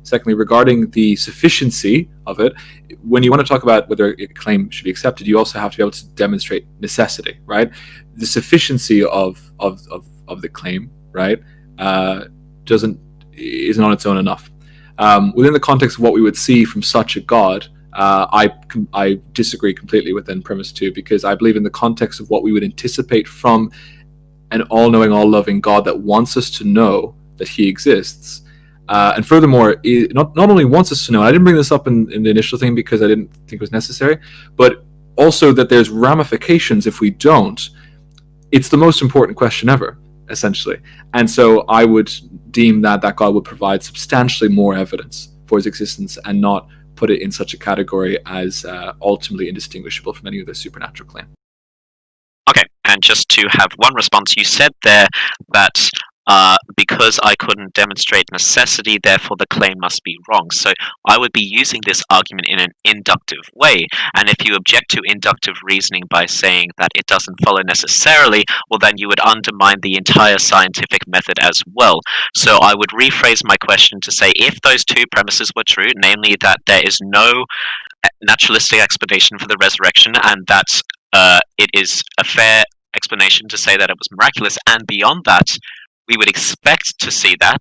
Secondly, regarding the sufficiency of it, when you want to talk about whether a claim should be accepted, you also have to be able to demonstrate necessity, right? The sufficiency of the claim, right, isn't on its own enough. Within the context of what we would see from such a god, I disagree completely with then premise 2, because I believe in the context of what we would anticipate from an all-knowing, all-loving God that wants us to know that he exists, and furthermore, not only wants us to know, and I didn't bring this up in the initial thing because I didn't think it was necessary, but also that there's ramifications if we don't. It's the most important question ever, essentially. And so I would deem that God would provide substantially more evidence for his existence and not put it in such a category as ultimately indistinguishable from any other supernatural claim. Okay, and just to have one response, you said there that because I couldn't demonstrate necessity, therefore the claim must be wrong. So I would be using this argument in an inductive way. And if you object to inductive reasoning by saying that it doesn't follow necessarily, well, then you would undermine the entire scientific method as well. So I would rephrase my question to say, if those two premises were true, namely that there is no naturalistic explanation for the resurrection, and that it is a fair explanation to say that it was miraculous, and beyond that, we would expect to see that,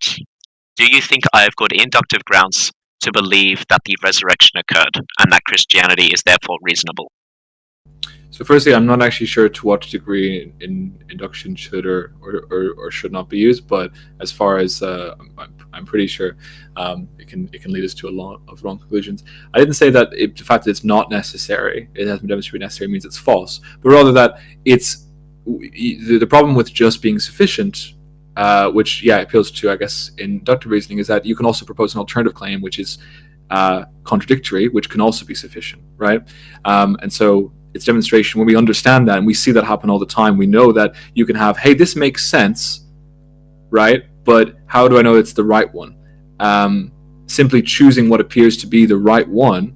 do you think I have got inductive grounds to believe that the resurrection occurred and that Christianity is therefore reasonable? So firstly, I'm not actually sure to what degree induction should or should not be used, but as far as I'm pretty sure it can lead us to a lot of wrong conclusions. I didn't say that the fact that it's not necessary, it hasn't been demonstrated necessary, means it's false, but rather that it's the problem with just being sufficient, which appeals to, I guess, inductive reasoning, is that you can also propose an alternative claim, which is contradictory, which can also be sufficient, right? And so it's demonstration. When we understand that and we see that happen all the time, we know that you can have, hey, this makes sense, right? But how do I know it's the right one? Simply choosing what appears to be the right one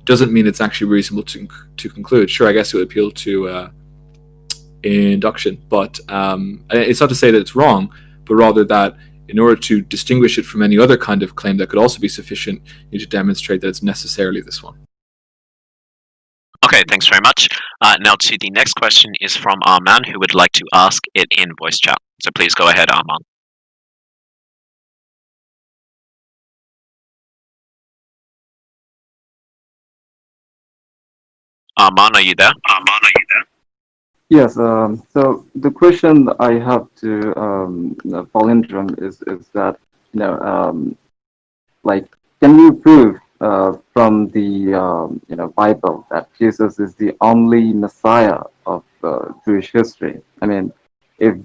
doesn't mean it's actually reasonable to conclude. Sure, I guess it would appeal to induction, but it's not to say that it's wrong, but rather that in order to distinguish it from any other kind of claim that could also be sufficient, you need to demonstrate that it's necessarily this one. Okay, thanks very much. Now to the next question is from Arman, who would like to ask it in voice chat. So please go ahead, Arman. Arman, are you there? Yes. So the question I have to Palindroam is that like, can you prove from the Bible that Jesus is the only Messiah of Jewish history? I mean, if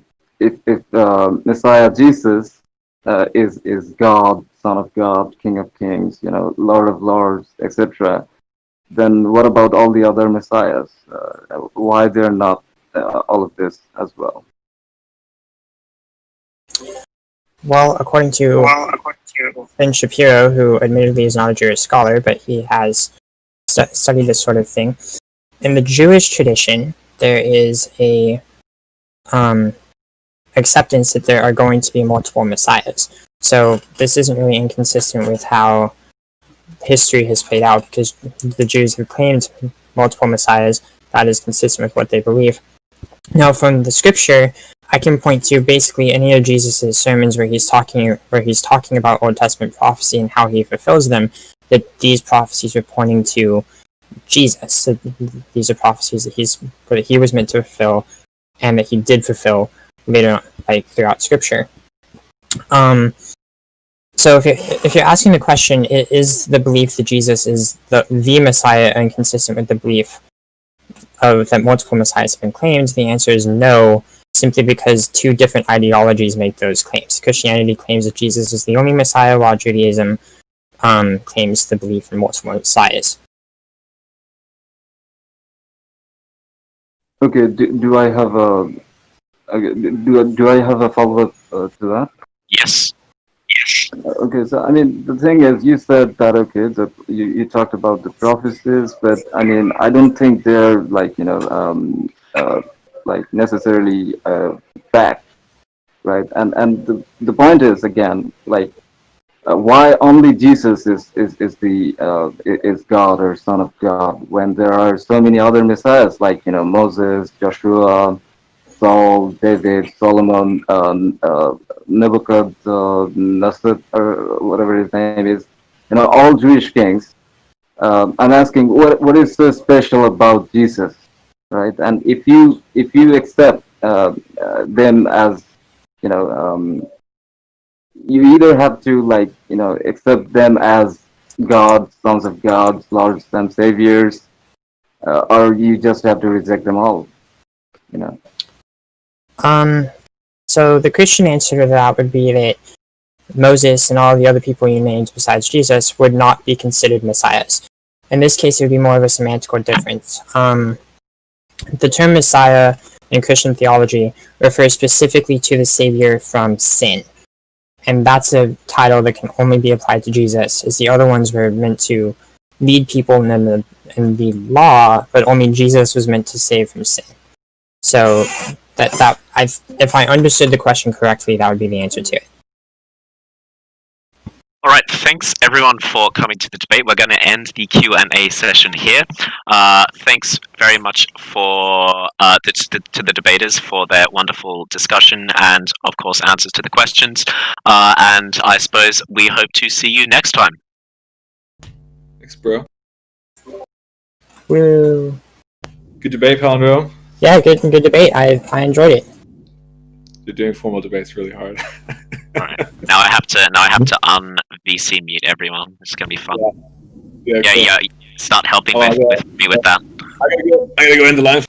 Messiah Jesus is God, Son of God, King of Kings, Lord of Lords, etc., then what about all the other messiahs? Why they're not all of this as well? Well, according to Ben Shapiro, who admittedly is not a Jewish scholar, but he has studied this sort of thing, in the Jewish tradition, there is a acceptance that there are going to be multiple messiahs. So this isn't really inconsistent with how history has played out, because the Jews have claimed multiple messiahs. That is consistent with what they believe. Now, from the scripture, I can point to basically any of Jesus' sermons where he's talking about Old Testament prophecy and how he fulfills them, that these prophecies are pointing to Jesus. So these are prophecies that he was meant to fulfill, and that he did fulfill later on, like throughout scripture. So if you're asking the question, is the belief that Jesus is the Messiah inconsistent with the belief that multiple messiahs have been claimed, the answer is no, simply because two different ideologies make those claims. Christianity claims that Jesus is the only Messiah, while Judaism claims the belief in multiple messiahs. Okay, do I have a do I have a follow-up to that? Yes. Okay, so I mean, the thing is, you said that you talked about the prophecies, but I mean, I don't think they're like like necessarily fact, right? And the point is, again, like, why only Jesus is God or Son of God when there are so many other messiahs like Moses, Joshua, Saul, David, Solomon, Nebuchadnezzar, or whatever his name is, all Jewish kings. I'm asking, what is so special about Jesus, right? And if you accept them as, you either have to accept them as God, sons of God, lords and saviors, or you just have to reject them all, So the Christian answer to that would be that Moses and all the other people you named besides Jesus would not be considered messiahs. In this case, it would be more of a semantical difference. The term Messiah in Christian theology refers specifically to the Savior from sin. And that's a title that can only be applied to Jesus, as the other ones were meant to lead people in the law, but only Jesus was meant to save from sin. So if I understood the question correctly, that would be the answer to it. All right, thanks everyone for coming to the debate. We're going to end the Q&A session here. Thanks very much for to the debaters for their wonderful discussion and, of course, answers to the questions. And I suppose we hope to see you next time. Thanks, bro. Woo! Good debate, Palindroam. Yeah, good debate. I enjoyed it. You're doing formal debates really hard. All right. Now I have to un-VC mute everyone. It's gonna be fun. Yeah. Start helping me with that. I gotta go in the line.